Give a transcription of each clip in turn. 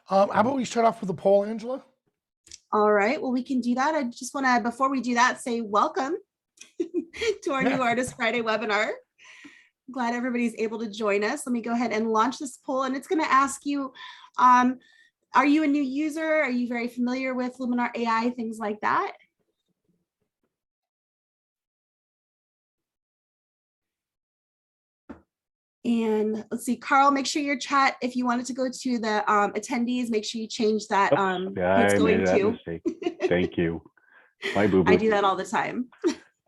How about we start off with the poll, Angela? All right, well, we can do that. I just want to, before we do that, say welcome to our new Artist Friday webinar. Glad everybody's able to join us. Let me go ahead and launch this poll, and it's going to ask you, are you a new user? Are you very familiar with Luminar AI, things like that? And let's see, Carl, make sure your chat, if you wanted to go to the attendees, make sure you change that. Yeah, I made that mistake. Thank you. My boo-boo. I do that all the time.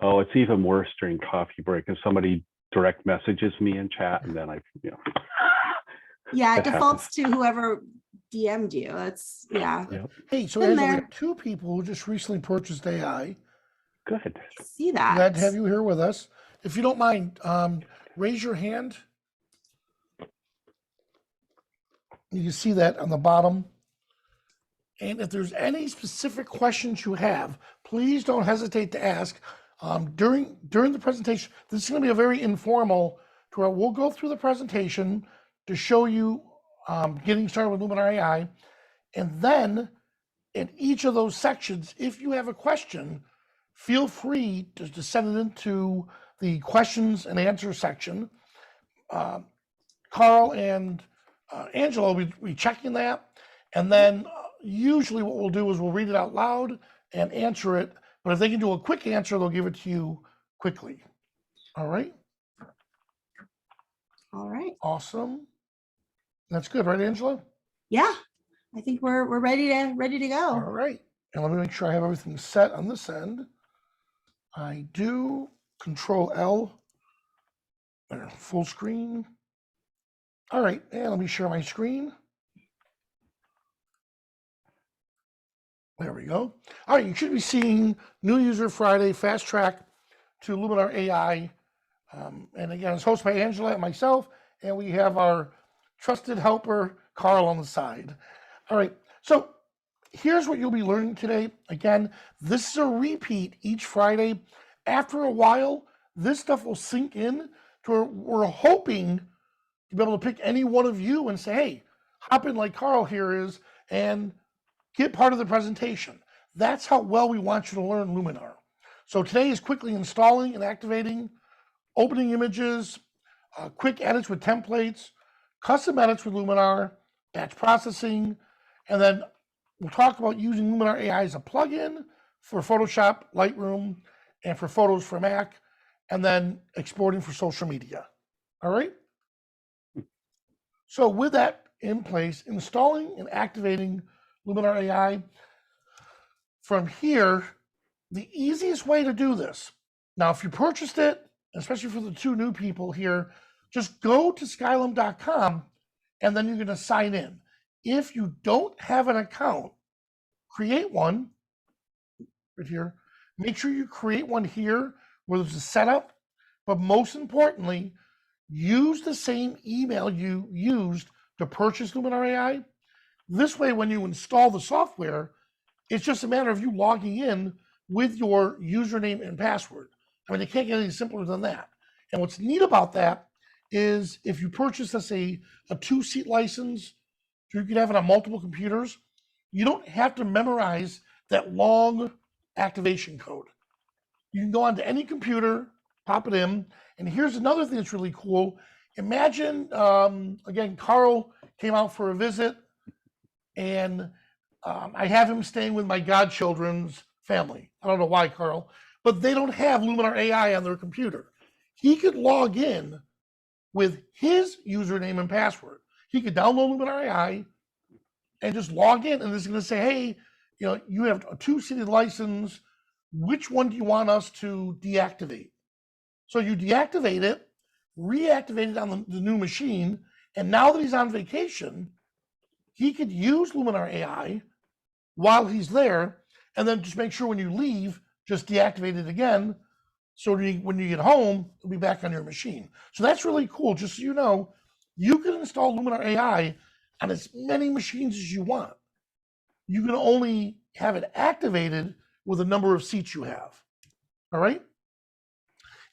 Oh, it's even worse during coffee break if somebody direct messages me in chat and then Yeah, it defaults to whoever DM'd you. That's, yeah. Yep. Hey, so Angela, we have 2 people who just recently purchased AI. Good. I see that. Glad to have you here with us. If you don't mind, raise your hand. You can see that on the bottom. And if there's any specific questions you have, please don't hesitate to ask. During the presentation, this is going to be a very informal tour. We'll go through the presentation to show you getting started with Luminar AI. And then in each of those sections, if you have a question, feel free to send it into the questions and answers section. Carl and Angela will be checking that. And then usually what we'll do is we'll read it out loud and answer it. But if they can do a quick answer, they'll give it to you quickly. All right? All right. Awesome. That's good, right, Angela? Yeah, I think we're ready to go. All right. And let me make sure I have everything set on this end. I do. Control L. Full screen. All right, and let me share my screen. There we go. All right, you should be seeing New User Friday Fast Track to Luminar AI. And again, it's hosted by Angela and myself, and we have our trusted helper, Carl, on the side. All right, so here's what you'll be learning today. Again, this is a repeat each Friday. After a while, this stuff will sink in to where we're hoping to be able to pick any one of you and say, hey, hop in like Carl here is and get part of the presentation. That's how well we want you to learn Luminar. So today is quickly installing and activating, opening images, quick edits with templates, custom edits with Luminar, batch processing, and then we'll talk about using Luminar AI as a plugin for Photoshop, Lightroom, and for photos for Mac, and then exporting for social media. All right? So with that in place, installing and activating Luminar AI, from here, the easiest way to do this, now if you purchased it, especially for the 2 new people here, just go to skylum.com and then you're going to sign in. If you don't have an account, create one right here. Make sure you create one here where there's a setup, but most importantly, use the same email you used to purchase Luminar AI. This way, when you install the software, it's just a matter of you logging in with your username and password. I mean, it can't get any simpler than that. And what's neat about that is if you purchase, let's say, a 2-seat license, so you can have it on multiple computers, you don't have to memorize that long activation code. You can go onto any computer, pop it in, and here's another thing that's really cool. Imagine, again, Carl came out for a visit, and I have him staying with my godchildren's family. I don't know why, Carl, but they don't have Luminar AI on their computer. He could log in with his username and password. He could download Luminar AI and just log in, and it's going to say, hey, you have a 2-seat license. Which one do you want us to deactivate? So you deactivate it, reactivate it on the new machine, and now that he's on vacation, he could use Luminar AI while he's there, and then just make sure when you leave, just deactivate it again, so when you get home, it'll be back on your machine. So that's really cool. Just so you know, you can install Luminar AI on as many machines as you want. You can only have it activated with the number of seats you have. All right?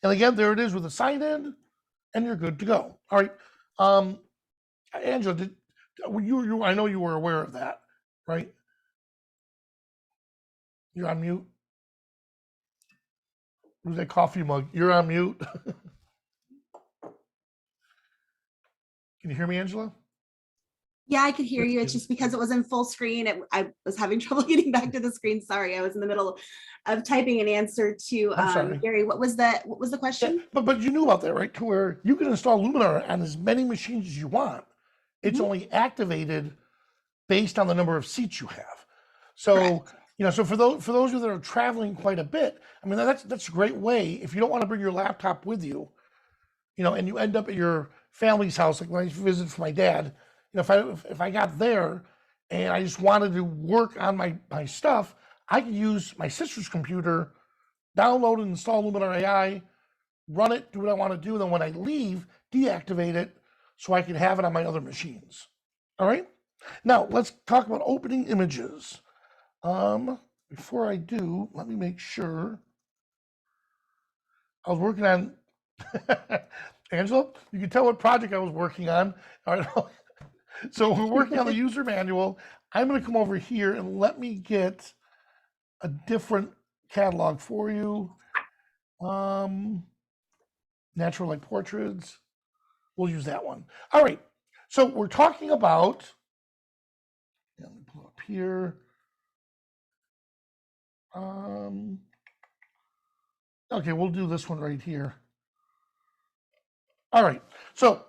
And again, there it is with a sign in, and you're good to go. All right. Angela, I know you were aware of that, right? You're on mute. Who's that coffee mug? You're on mute. Can you hear me, Angela? Yeah, I could hear you. It's just because it was in full screen. I was having trouble getting back to the screen. Sorry, I was in the middle of typing an answer to I'm sorry. Gary. What was the question? Yeah, but you knew about that, right? To where you can install Luminar on as many machines as you want. It's Mhm. only activated based on the number of seats you have. So Correct. so for those of you that are traveling quite a bit, I mean that's a great way. If you don't want to bring your laptop with you, and you end up at your family's house, like when I visited for my dad, if I got there and I just wanted to work on my stuff, I could use my sister's computer, download and install Luminar AI, run it, do what I want to do, and then when I leave, deactivate it so I can have it on my other machines. All right. Now let's talk about opening images. Before I do, let me make sure. I was working on Angela, you can tell what project I was working on. All right. So we're working on the user manual. I'm going to come over here and let me get a different catalog for you. Natural light portraits. We'll use that one. All right. So we're talking about, let me pull up here. Okay, we'll do this one right here. All right. So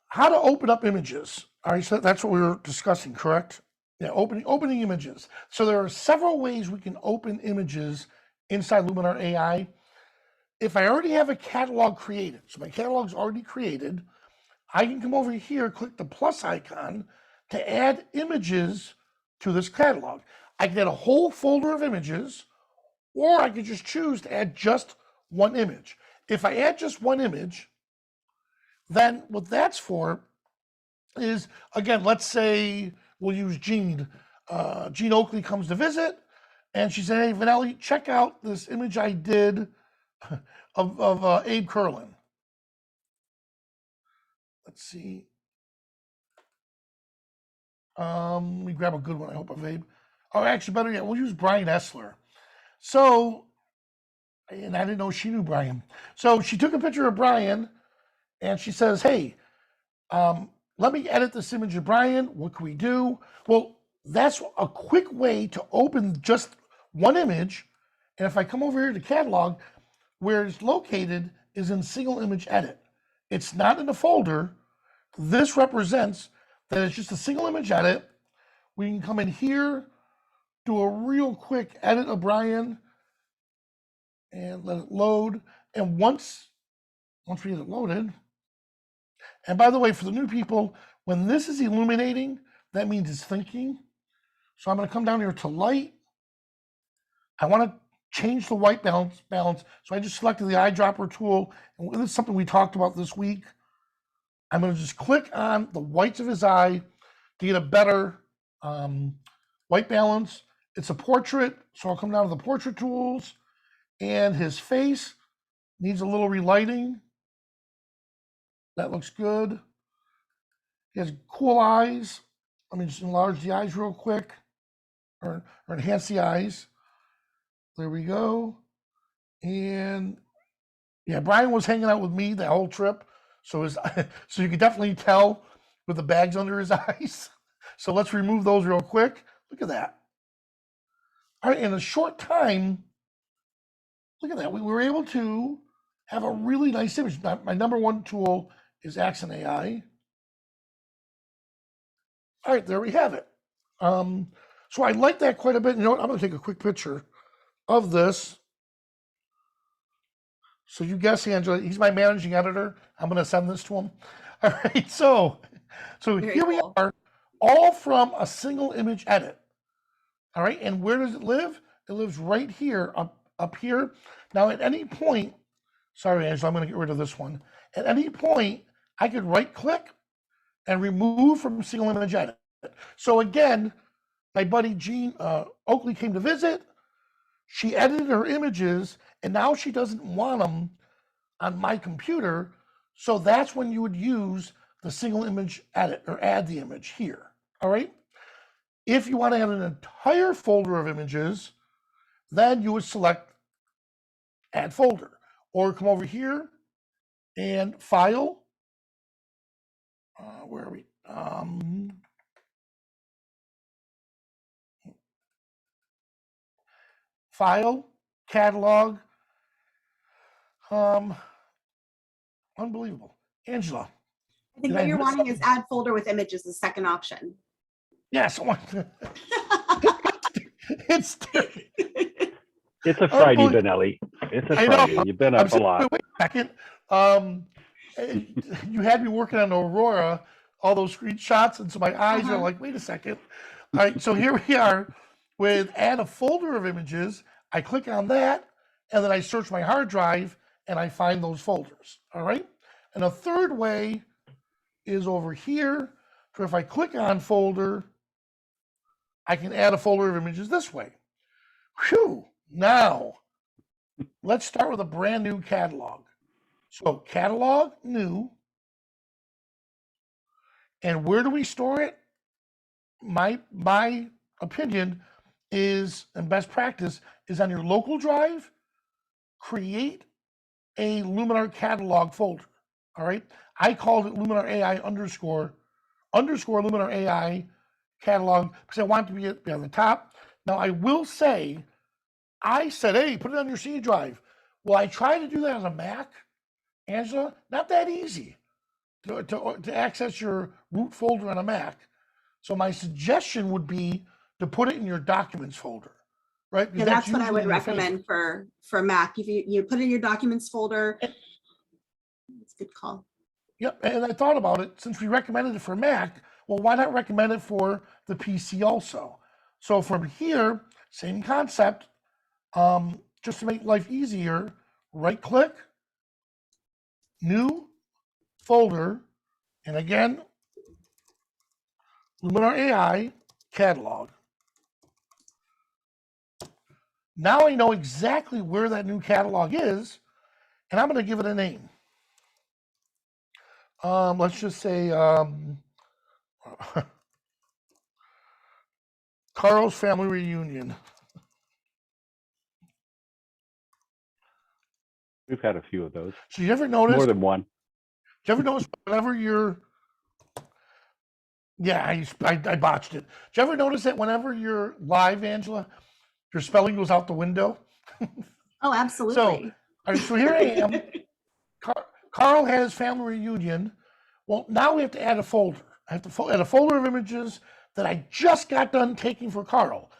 how to open up images. All right, so that's what we were discussing, correct? Yeah, opening images. So there are several ways we can open images inside Luminar AI. If I already have a catalog created, so my catalog's already created, I can come over here, click the plus icon to add images to this catalog. I can add a whole folder of images, or I could just choose to add just one image. If I add just one image, then what that's for is, again, let's say we'll use Jean. Jean Oakley comes to visit, and she said, "Hey, Vanelli, check out this image I did of Abe Curlin." Let's see. Let me grab a good one, I hope, of Abe. Oh, actually, better yet, we'll use Brian Essler. So, and I didn't know she knew Brian. So she took a picture of Brian, and she says, "Hey, let me edit this image of Brian. What can we do?" Well, that's a quick way to open just one image. And if I come over here to catalog, where it's located is in single image edit. It's not in a folder. This represents that it's just a single image edit. We can come in here, do a real quick edit of Brian, and let it load. And once we get it loaded, and by the way, for the new people, when this is illuminating, that means it's thinking. So I'm going to come down here to light. I want to change the white balance. So I just selected the eyedropper tool. And this is something we talked about this week. I'm going to just click on the whites of his eye to get a better white balance. It's a portrait, so I'll come down to the portrait tools, and his face needs a little relighting. That looks good. He has cool eyes. Let me just enlarge the eyes real quick, or enhance the eyes. There we go. And yeah, Brian was hanging out with me the whole trip, so so you could definitely tell with the bags under his eyes. So let's remove those real quick. Look at that. All right, in a short time, look at that. We were able to have a really nice image. My number one tool is Accent AI. All right, there we have it. So I like that quite a bit. You know what? I'm going to take a quick picture of this. So you guess, Angela, he's my managing editor. I'm going to send this to him. All right, so Very here we cool. are, all from a single image edit. All right, and where does it live? It lives right here, up here. Now, at any point, sorry, Angela, I'm going to get rid of this one. At any point, I could right-click and remove from single image edit. So again, my buddy Jean Oakley came to visit. She edited her images, and now she doesn't want them on my computer. So that's when you would use the single image edit or add the image here. All right. If you want to add an entire folder of images, then you would select add folder, or come over here and file. Where are we? File, catalog. Unbelievable. Angela. I think Did what I you're miss wanting is add folder with images, the second option. Yes. It's It's a Friday, Benelli. It's a I know. Friday. You've been up a lot. Wait a second. You had me working on Aurora, all those screenshots, and so my eyes are like, wait a second. All right, so here we are with add a folder of images. I click on that, and then I search my hard drive, and I find those folders. All right. And a third way is over here. So if I click on folder, I can add a folder of images this way. Whew. Now, let's start with a brand new catalog. So catalog, new. And where do we store it? My opinion is, and best practice, is on your local drive, create a Luminar catalog folder. All right. I called it LuminarAI underscore LuminarAI catalog because I want it to be on the top. Now I will say, I said, hey, put it on your C drive. Well, I tried to do that on a Mac, Angela, not that easy to access your root folder on a Mac. So my suggestion would be to put it in your documents folder, right? Yeah, that's what I would recommend for Mac. If you put it in your documents folder, it's a good call. Yep, and I thought about it, since we recommended it for Mac, well, why not recommend it for the PC also? So from here, same concept, just to make life easier, right click, new folder, and again, LuminarAI catalog. Now I know exactly where that new catalog is, and I'm going to give it a name. Let's just say Carl's Family Reunion. We've had a few of those. So you ever notice? More than one. Do you ever notice whenever you're, yeah, I botched it. Do you ever notice that whenever you're live, Angela, your spelling goes out the window? Oh, absolutely. So here I am. Carl has family reunion. Well, now we have to add a folder. I have to add a folder of images that I just got done taking for Carl.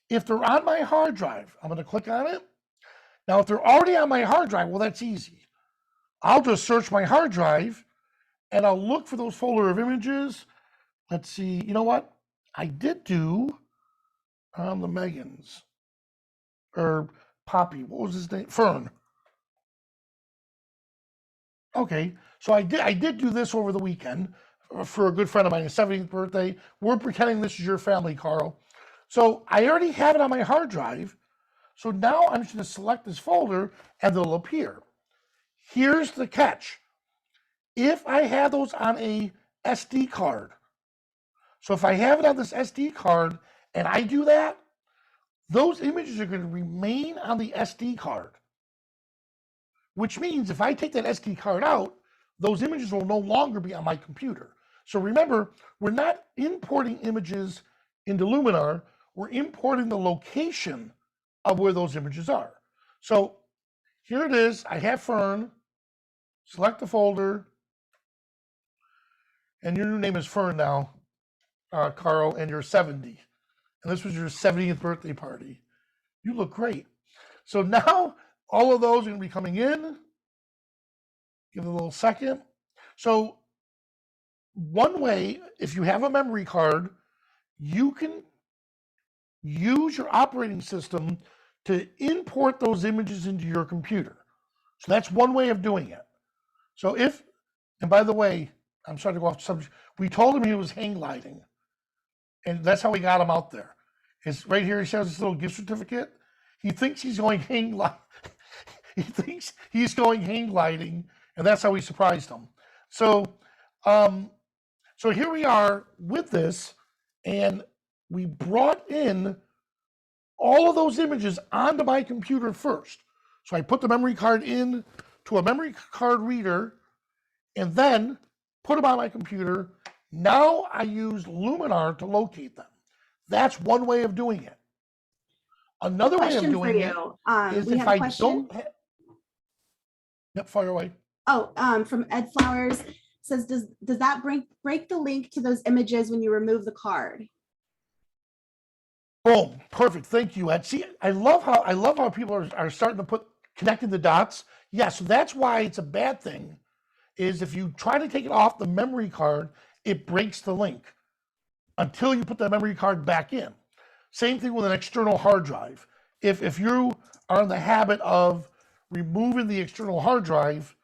If they're on my hard drive, I'm going to click on it. Now, if they're already on my hard drive, well, that's easy. I'll just search my hard drive and I'll look for those folder of images. Let's see. You know what? I did do the Megans or Poppy. What was his name? Fern. Okay, so I did do this over the weekend for a good friend of mine, his 70th birthday. We're pretending this is your family, Carl. So I already have it on my hard drive. So now I'm just going to select this folder and it'll appear. Here's the catch. If I have those on a SD card, so if I have it on this SD card and I do that, those images are going to remain on the SD card. Which means if I take that SD card out, those images will no longer be on my computer. So remember, we're not importing images into Luminar, we're importing the location of where those images are. So here it is, I have Fern, select the folder, and your new name is Fern now, Carl, and you're 70. And this was your 70th birthday party. You look great. So now, all of those are going to be coming in. Give it a little second. So one way, if you have a memory card, you can use your operating system to import those images into your computer. So that's one way of doing it. So if, and by the way, I'm sorry to go off the subject, we told him he was hang gliding. And that's how we got him out there. It's right here, he shows this little gift certificate. He thinks he's going hang gliding. He thinks he's going hang gliding, and that's how we surprised him. So So here we are with this, and we brought in all of those images onto my computer first. So I put the memory card in to a memory card reader and then put them on my computer. Now I use Luminar to locate them. That's one way of doing it. Another way of Question for doing it you. is We if have a I question. don't. Yep, fire away. Oh, from Ed Flowers says, does that break the link to those images when you remove the card? Boom, perfect. Thank you, Ed. See, I love how people are starting to connecting the dots. Yeah, so that's why it's a bad thing. Is if you try to take it off the memory card, it breaks the link until you put that memory card back in. Same thing with an external hard drive. If you are in the habit of removing the external hard drive,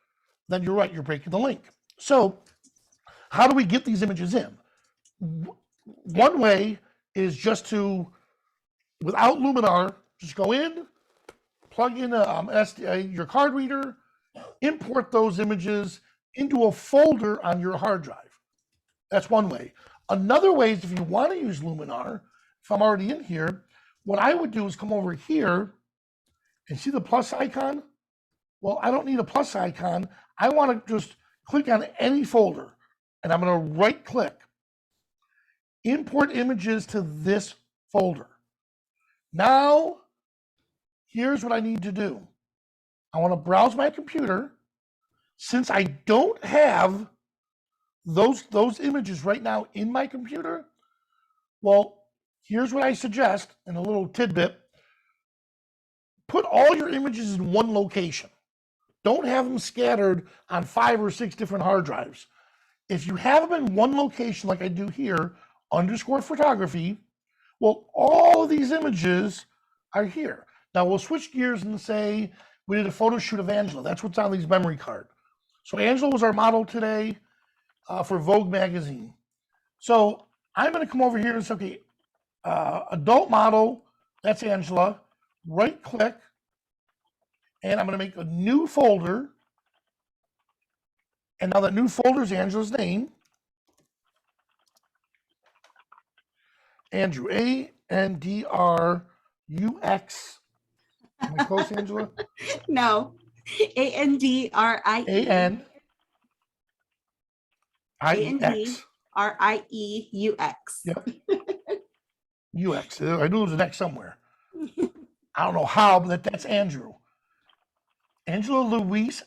then you're right, you're breaking the link. So how do we get these images in? One way is just to, without Luminar, just go in, plug in your card reader, import those images into a folder on your hard drive. That's one way. Another way is if you want to use Luminar, if I'm already in here, what I would do is come over here and see the plus icon. Well, I don't need a plus icon. I want to just click on any folder, and I'm going to right click, import images to this folder. Now, here's what I need to do. I want to browse my computer. Since I don't have those images right now in my computer, well, here's what I suggest in a little tidbit. Put all your images in one location. Don't have them scattered on 5 or 6 different hard drives. If you have them in one location, like I do here, _photography, well, all of these images are here. Now we'll switch gears and say we did a photo shoot of Angela. That's what's on these memory card. So Angela was our model today for Vogue magazine. So I'm going to come over here and say, okay, adult model, that's Angela. Right click, and I'm going to make a new folder. And now that new folder is Angela's name. Andrew, A-N-D-R-U-X. Am I close, Angela? No, A-N-D-R-I-E. A-N-I-E-X. A-N-D-R-I-E-U-X. Yep. U-X. I knew there was an X somewhere. I don't know how, but that's Andrew. Angela Louise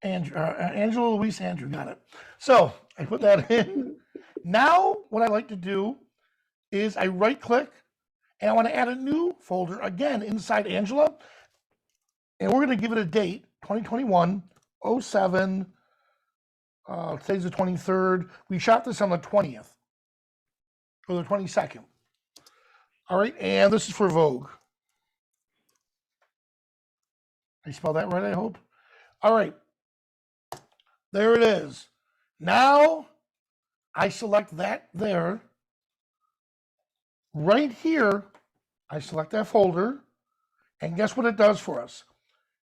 Andrew. Angela Louise Andrew. Got it. So I put that in. Now what I like to do is I right click and I want to add a new folder again inside Angela. And we're going to give it a date, 2021, 07. Today's the 23rd. We shot this on the 20th or the 22nd. All right, and this is for Vogue. I spelled that right, I hope. All right, there it is. Now I select that there. Right here, I select that folder, and guess what it does for us?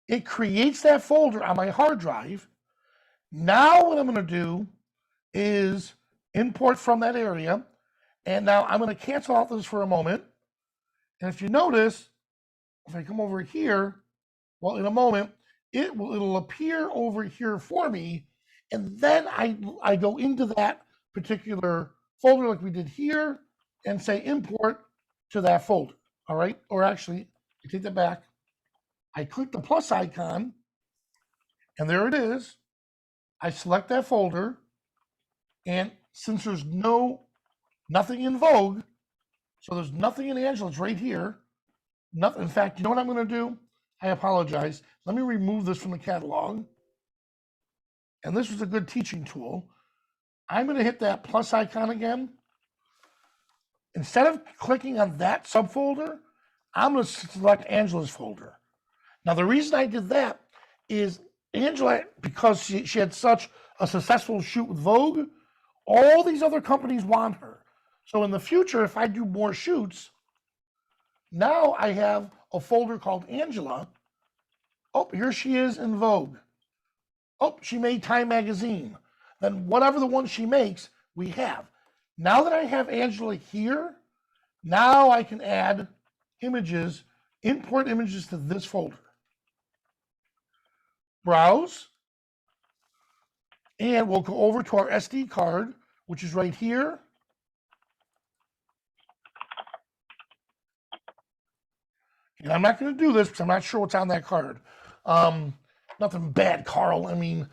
It creates that folder on my hard drive. Now what I'm going to do is import from that area, and now I'm going to cancel out this for a moment. And if you notice, if I come over here, well, in a moment, it'll appear over here for me, and then I go into that particular folder like we did here and say import to that folder. All right, or actually, I take that back. I click the plus icon, and there it is. I select that folder, and since there's nothing in Vogue, so there's nothing in Angela, it's right here. Nothing. In fact, you know what I'm going to do? I apologize. Let me remove this from the catalog. And this was a good teaching tool. I'm going to hit that plus icon again. Instead of clicking on that subfolder, I'm going to select Angela's folder. Now, the reason I did that is Angela, because she had such a successful shoot with Vogue, all these other companies want her. So in the future, if I do more shoots, now I have a folder called Angela. Oh, here she is in Vogue. Oh, she made Time magazine. Then whatever the one she makes, we have. Now that I have Angela here, now I can add images, import images to this folder. Browse, and we'll go over to our SD card, which is right here. And I'm not going to do this because I'm not sure what's on that card. Nothing bad, Carl. I mean,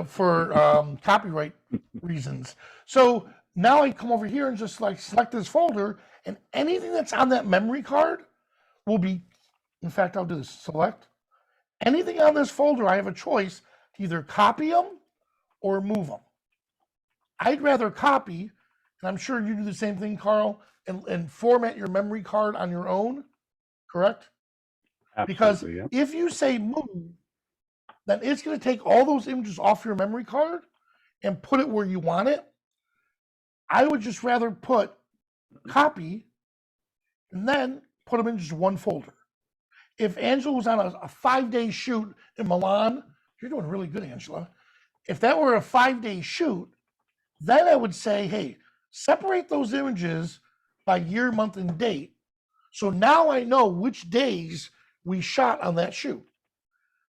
for copyright reasons. So now I come over here and just like select this folder, and anything that's on that memory card will be, in fact, I'll do this, select. Anything on this folder, I have a choice to either copy them or move them. I'd rather copy, and I'm sure you do the same thing, Carl, and format your memory card on your own, correct? Absolutely, Because yeah. if you say move, then it's going to take all those images off your memory card and put it where you want it. I would just rather put copy and then put them in just one folder. If Angela was on a 5-day shoot in Milan, you're doing really good, Angela. If that were a 5-day shoot, then I would say, hey, separate those images by year, month, and date. So now I know which days we shot on that shoot.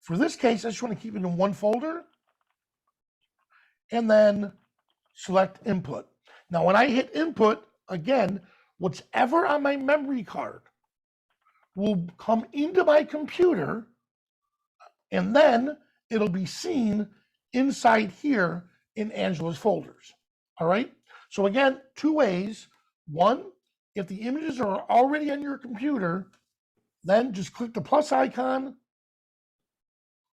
For this case, I just want to keep it in one folder and then select input. Now, when I hit input, again, whatever on my memory card will come into my computer, and then it'll be seen inside here in Angela's folders. All right. So again, 2 ways. One, if the images are already on your computer, then just click the plus icon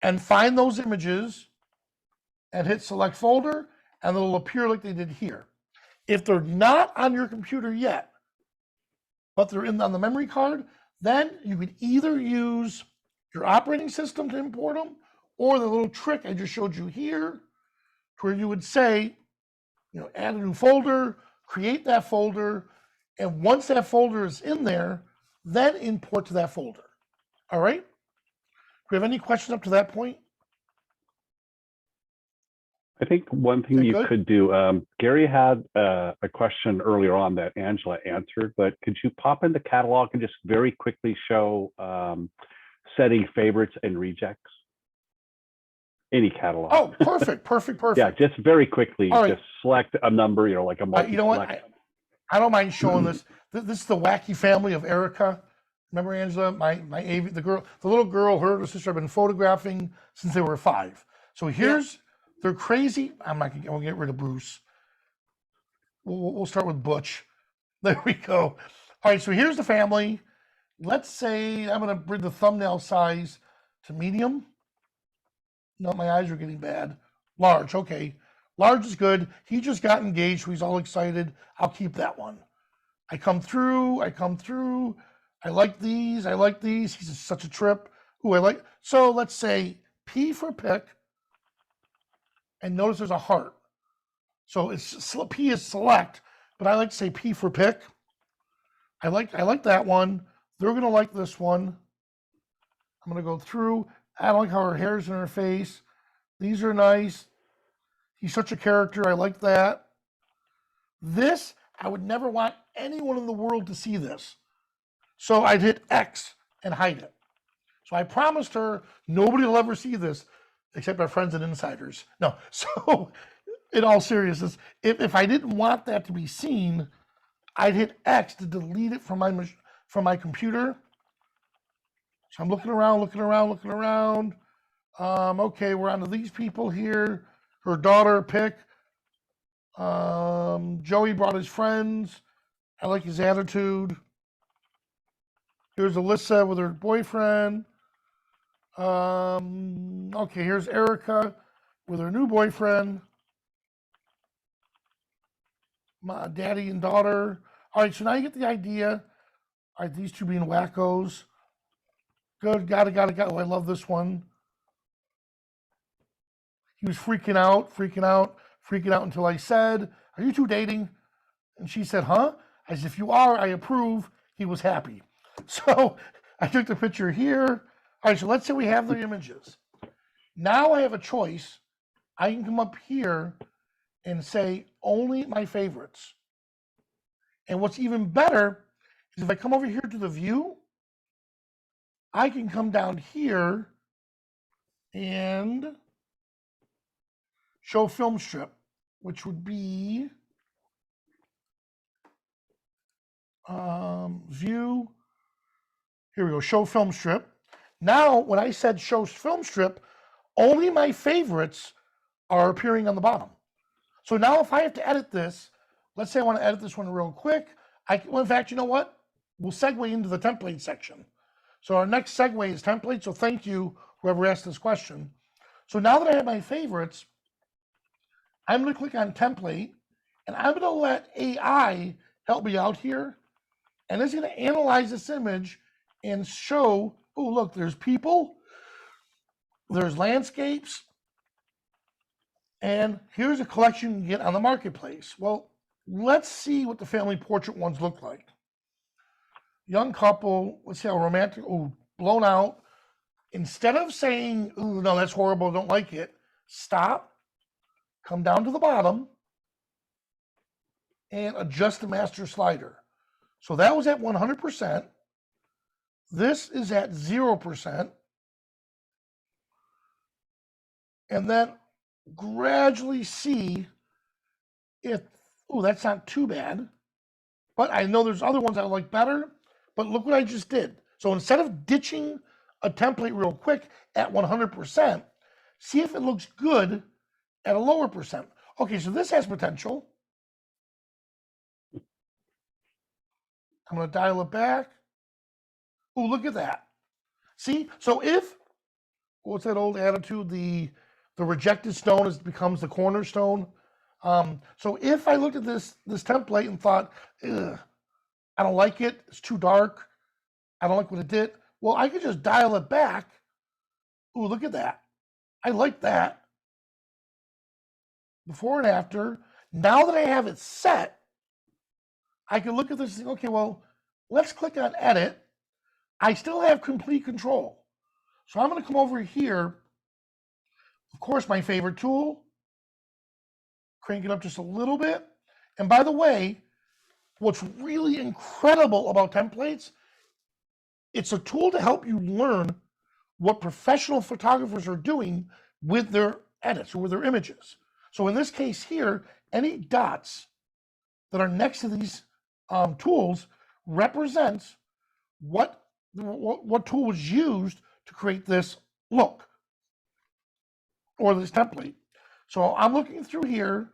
and find those images and hit select folder, and it'll appear like they did here. If they're not on your computer yet, but they're on the memory card, then you could either use your operating system to import them, or the little trick I just showed you here, where you would say, add a new folder, create that folder, and once that folder is in there, then import to that folder. All right? Do we have any questions up to that point? I think one thing you could do, Gary had a question earlier on that Angela answered, but could you pop in the catalog and just very quickly show setting favorites and rejects? Any catalog. Oh, perfect. Yeah, just very quickly, right. Just select a number, like a multi-select. You know what? I don't mind showing this. This is the wacky family of Erica. Remember Angela, the little girl, her sister, have been photographing since they were 5. So here's, they're crazy. I'm not gonna get rid of Bruce. We'll start with Butch. There we go. All right, so here's the family. Let's say I'm gonna bring the thumbnail size to medium. No, my eyes are getting bad. Large, okay. Large is good. He just got engaged, so he's all excited. I'll keep that one. I come through. I like these. He's such a trip. Ooh, I like. So let's say P for pick. And notice there's a heart. So P is select, but I like to say P for pick. I like that one. They're gonna like this one. I'm gonna go through. I don't like how her hair's in her face. These are nice. He's such a character. I like that. This, I would never want anyone in the world to see this. So I'd hit X and hide it. So I promised her nobody will ever see this except our friends and insiders. No, so in all seriousness, if I didn't want that to be seen, I'd hit X to delete it from my computer. So I'm looking around. Okay, we're on to these people here. Her daughter, pick. Joey brought his friends. I like his attitude. Here's Alyssa with her boyfriend. Okay, here's Erica with her new boyfriend. My daddy and daughter. All right, so now you get the idea. All right, these two being wackos. Good, got it. Oh, I love this one. He was freaking out until I said, "Are you two dating?" And she said, "Huh?" I said, "If you are, I approve." He was happy. So I took the picture here. All right, so let's say we have the images. Now I have a choice. I can come up here and say only my favorites. And what's even better is if I come over here to the view, I can come down here and show film strip, which would be view. Here we go, show film strip. Now, when I said show film strip, only my favorites are appearing on the bottom. So now if I have to edit this, let's say I want to edit this one real quick. Well, in fact, you know what? We'll segue into the template section. So our next segue is template. So thank you, whoever asked this question. So now that I have my favorites, I'm going to click on template, and I'm going to let AI help me out here. And it's going to analyze this image and show, oh, look, there's people, there's landscapes, and here's a collection you can get on the marketplace. Well, let's see what the family portrait ones look like. Young couple, let's see how romantic, oh, blown out. Instead of saying, oh, no, that's horrible, don't like it, stop, come down to the bottom, and adjust the master slider. So that was at 100%. This is at 0%. And then gradually see if, oh, that's not too bad. But I know there's other ones I like better. But look what I just did. So instead of ditching a template real quick at 100%, see if it looks good at a lower percent. Okay, so this has potential. I'm going to dial it back. Oh, look at that. See, so if, what's that old attitude? The rejected stone becomes the cornerstone. So if I looked at this template and thought, ugh, I don't like it, it's too dark, I don't like what it did, well, I could just dial it back. Oh, look at that. I like that. Before and after. Now that I have it set, I can look at this and think, okay, well, let's click on edit. I still have complete control. So I'm going to come over here. Of course, my favorite tool. Crank it up just a little bit. And by the way, what's really incredible about templates, it's a tool to help you learn what professional photographers are doing with their edits or with their images. So in this case here, any dots that are next to these tools represents what tool was used to create this look or this template. So I'm looking through here.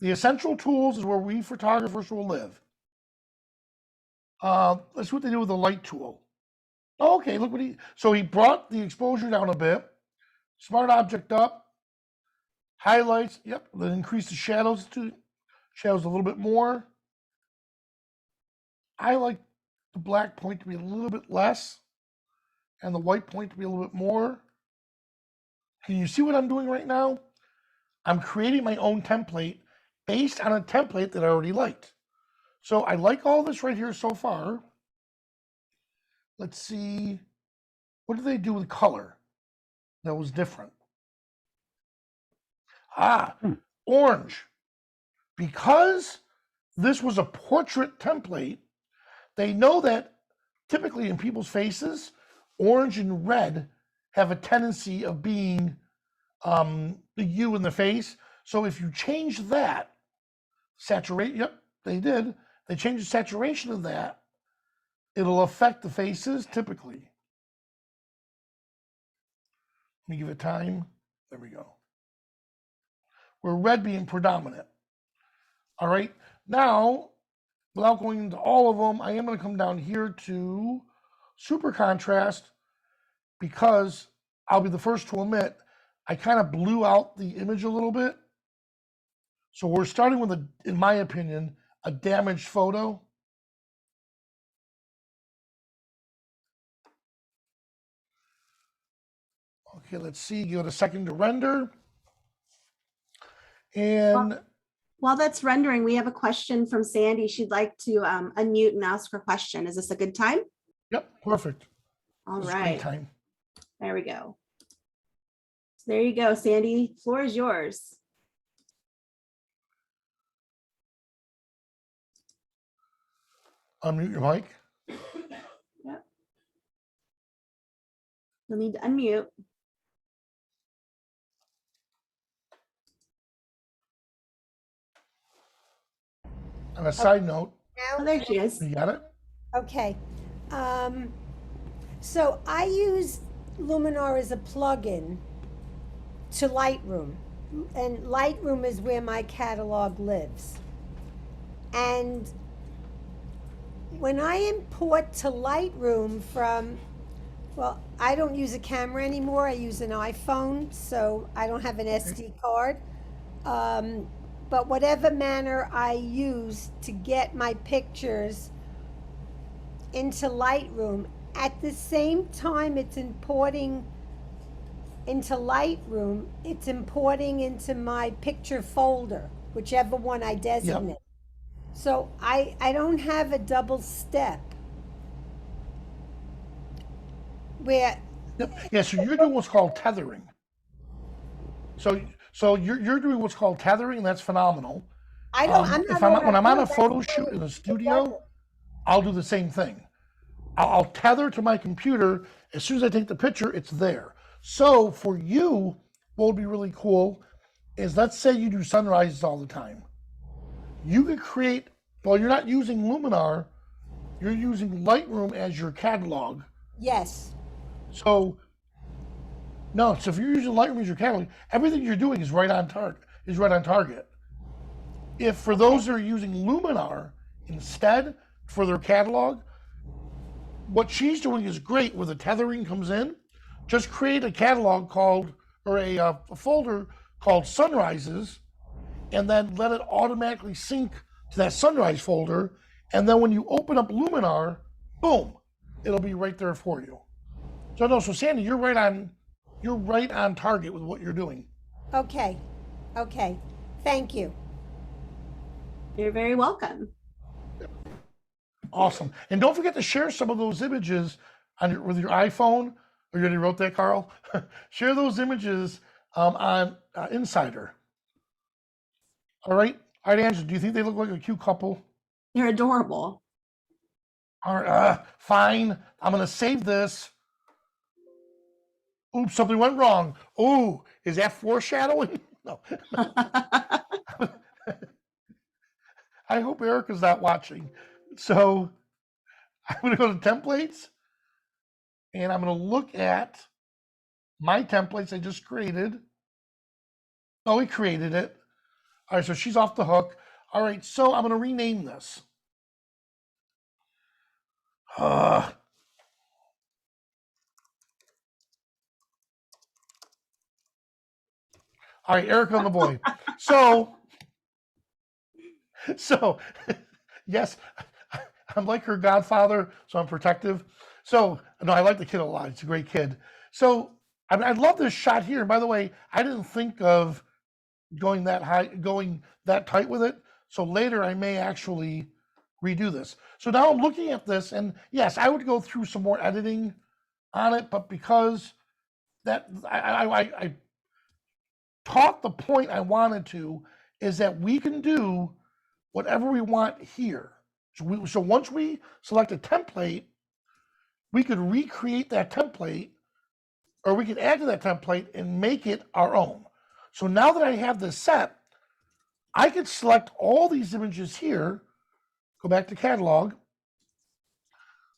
The essential tools is where we photographers will live. Let's see what they do with the light tool. Okay, look what he brought the exposure down a bit, smart object up, highlights, yep, then increase the shadows a little bit more. I like the black point to be a little bit less and the white point to be a little bit more. Can you see what I'm doing right now? I'm creating my own template based on a template that I already liked. So I like all this right here so far. Let's see, what did they do with color that was different? Orange. Because this was a portrait template, they know that typically in people's faces, orange and red have a tendency of being the hue in the face. So if you change that, saturate, yep, they did. They changed the saturation of that. It'll affect the faces typically. Let me give it time. There we go. Where red being predominant. All right, now, without going into all of them, I am going to come down here to super contrast because I'll be the first to admit I kind of blew out the image a little bit. So we're starting with, in my opinion, a damaged photo. Okay, let's see, give it a second to render. And while that's rendering, we have a question from Sandy. She'd like to unmute and ask her question. Is this a good time? Yep, perfect. All This right. time. There we go. So there you go, Sandy. Floor is yours. Unmute your mic. Yep. You'll need to unmute. On a side note, Oh, Now, there she is. you got it? okay. So I use Luminar as a plugin to Lightroom, and Lightroom is where my catalog lives. And when I import to Lightroom from, well, I don't use a camera anymore. I use an iPhone, so I don't have an SD card. But whatever manner I use to get my pictures into Lightroom, at the same time it's importing into Lightroom, it's importing into my picture folder, whichever one I designate. So I don't have a double step where, Yep. Yeah, so you're doing what's called tethering. So you're doing what's called tethering, and that's phenomenal. I don't, I'm If not. when I'm on a that's photo fine. shoot in a It studio, doesn't. I'll do the same thing. I'll tether to my computer. As soon as I take the picture, it's there. So for you, what would be really cool is, let's say you do sunrises all the time. You could create, well, you're not using Luminar, you're using Lightroom as your catalog. Yes. So no, so if you're using Lightroom as your catalog, everything you're doing is right on target. If for those that are using Luminar instead for their catalog, what she's doing is great where the tethering comes in. Just create a catalog called, or a folder called Sunrises, and then let it automatically sync to that sunrise folder. And then when you open up Luminar, boom, it'll be right there for you. So no, so Sandy, you're right on target with what you're doing. Okay. Okay. Thank you. You're very welcome. Awesome. And don't forget to share some of those images with your iPhone. Or you already wrote that, Carl? Share those images on Insider. All right. All right, Angela, do you think they look like a cute couple? They're adorable. All right, fine. I'm going to save this. Oops, something went wrong. Oh, is that foreshadowing? No. I hope Erica's not watching. So I'm going to go to templates, and I'm going to look at my templates I just created. Oh, we created it. All right, so she's off the hook. All right, so I'm going to rename this. All right, Erica and the boy. So yes, I'm like her godfather, so I'm protective. So no, I like the kid a lot. He's a great kid. So I love this shot here. And by the way, I didn't think of going that high, going that tight with it. So later I may actually redo this. So now I'm looking at this, and yes, I would go through some more editing on it, but because that I taught the point I wanted to, is that we can do whatever we want here. So once we select a template, we could recreate that template, or we could add to that template and make it our own. So now that I have this set, I could select all these images here, go back to catalog,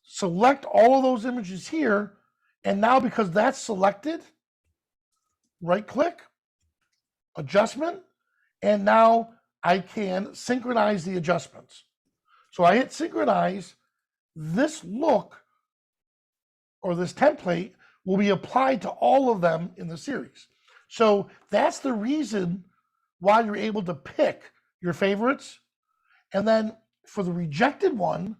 select all of those images here, and now because that's selected, right click, adjustment, and now I can synchronize the adjustments. So I hit synchronize, this look or this template will be applied to all of them in the series. So that's the reason why you're able to pick your favorites. And then for the rejected one,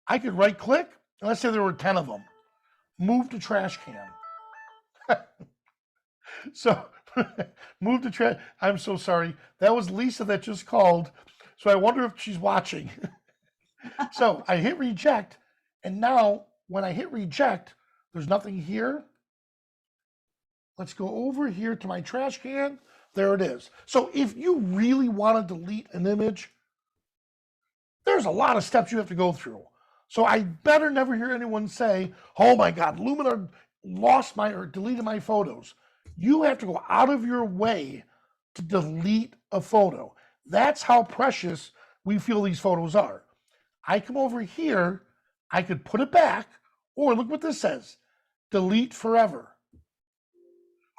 I could right click, and let's say there were 10 of them, move to trash can. So move to trash. I'm so sorry. That was Lisa that just called. So I wonder if she's watching. So I hit reject, and now when I hit reject, there's nothing here. Let's go over here to my trash can. There it is. So if you really want to delete an image, there's a lot of steps you have to go through. So I better never hear anyone say, oh my God, Luminar lost my or deleted my photos. You have to go out of your way to delete a photo. That's how precious we feel these photos are. I come over here, I could put it back, or look what this says, delete forever.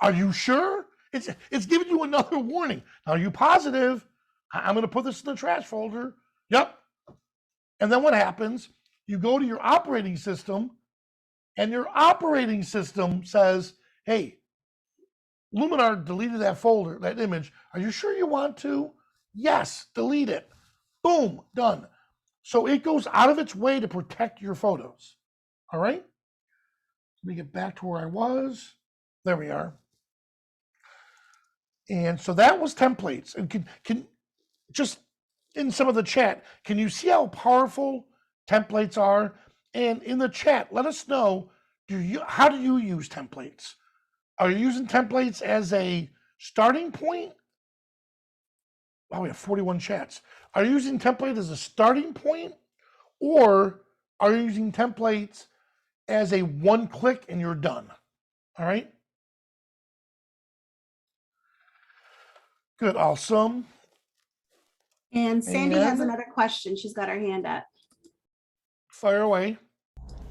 Are you sure? It's giving you another warning. Now, are you positive? I'm going to put this in the trash folder. Yep. And then what happens? You go to your operating system, and your operating system says, hey, Luminar deleted that folder, that image. Are you sure you want to? Yes, delete it. Boom, done. So it goes out of its way to protect your photos. All right? Let me get back to where I was. There we are. And so that was templates. And can just in some of the chat, can you see how powerful templates are? And in the chat, let us know, how do you use templates? Are you using templates as a starting point? Wow, we have 41 chats. Are you using template as a starting point? Or are you using templates as a one click and you're done? All right. Good, awesome. And Sandy has And- another question. She's got her hand up. Fire away.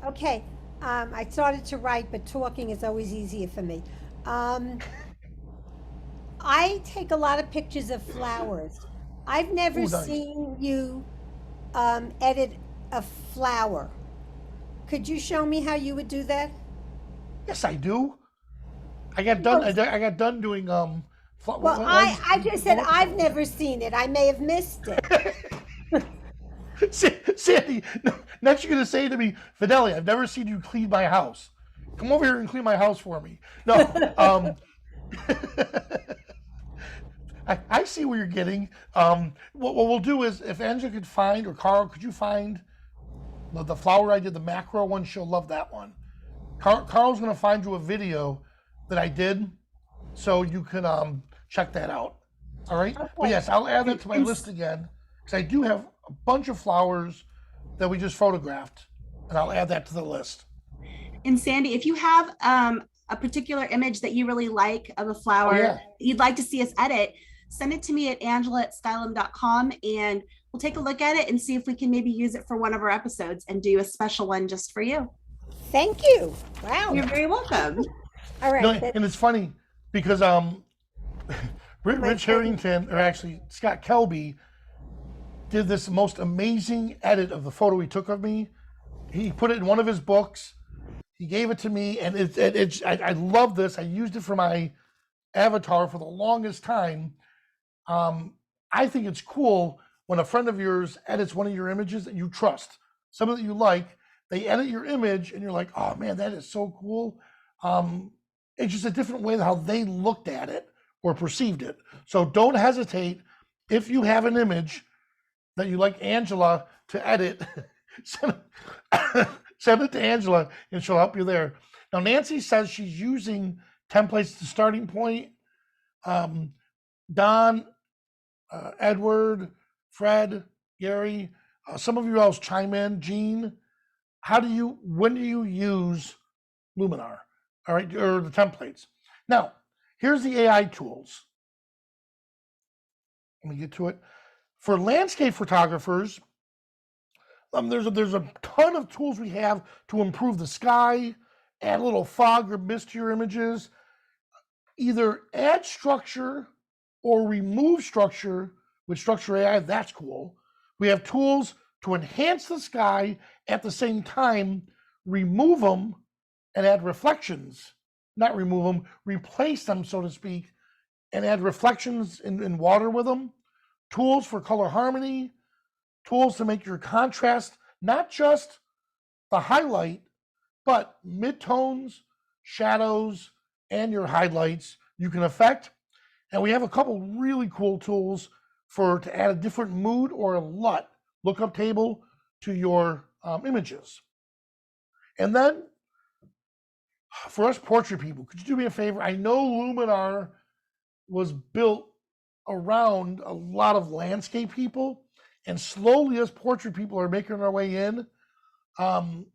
Okay, I started to write, but talking is always easier for me. I take a lot of pictures of flowers. I've never Ooh, nice. seen you edit a flower. Could you show me how you would do that? Yes, I do. I got done. I got done doing Well, I just said I've never seen it. I may have missed it. Sandy, next you're gonna say to me, Fidelia, I've never seen you clean my house. Come over here and clean my house for me. No, I see where you're getting. What we'll do is, if Angela could find, or Carl, could you find the flower I did, the macro one? She'll love that one. Carl's gonna find you a video that I did, so you can check that out. All right. Okay. But yes, I'll add that to my list again, because I do have a bunch of flowers that we just photographed, and I'll add that to the list. And Sandy, if you have a particular image that you really like of a flower yeah. you'd like to see us edit, send it to me at angela@skylum.com, and we'll take a look at it and see if we can maybe use it for one of our episodes and do a special one just for you. Thank you. Wow. You're very welcome. All right. No, and it's funny because Rich Harrington, or actually Scott Kelby, did this most amazing edit of the photo he took of me. He put it in one of his books. He gave it to me, and I love this. I used it for my avatar for the longest time. I think it's cool when a friend of yours edits one of your images that you trust, something that you like. They edit your image, and you're like, oh man, that is so cool. It's just a different way than how they looked at it or perceived it. So don't hesitate. If you have an image that you like Angela to edit, send it to Angela and she'll help you there. Now, Nancy says she's using templates to starting point. Don, Edward, Fred, Gary, some of you else chime in. Gene, when do you use Luminar? All right, or the templates. Now, here's the AI tools. Let me get to it. For landscape photographers, there's a ton of tools we have to improve the sky, add a little fog or mist to your images, either add structure or remove structure with Structure AI. That's cool. We have tools to enhance the sky, at the same time remove them and add reflections. Not remove them, replace them, so to speak, and add reflections in water with them. Tools for color harmony, tools to make your contrast not just the highlight, but midtones, shadows, and your highlights you can affect. And we have a couple really cool tools to add a different mood or a LUT, lookup table, to your images. And then for us portrait people, could you do me a favor? I know Luminar was built around a lot of landscape people. And slowly, as portrait people are making their way in, and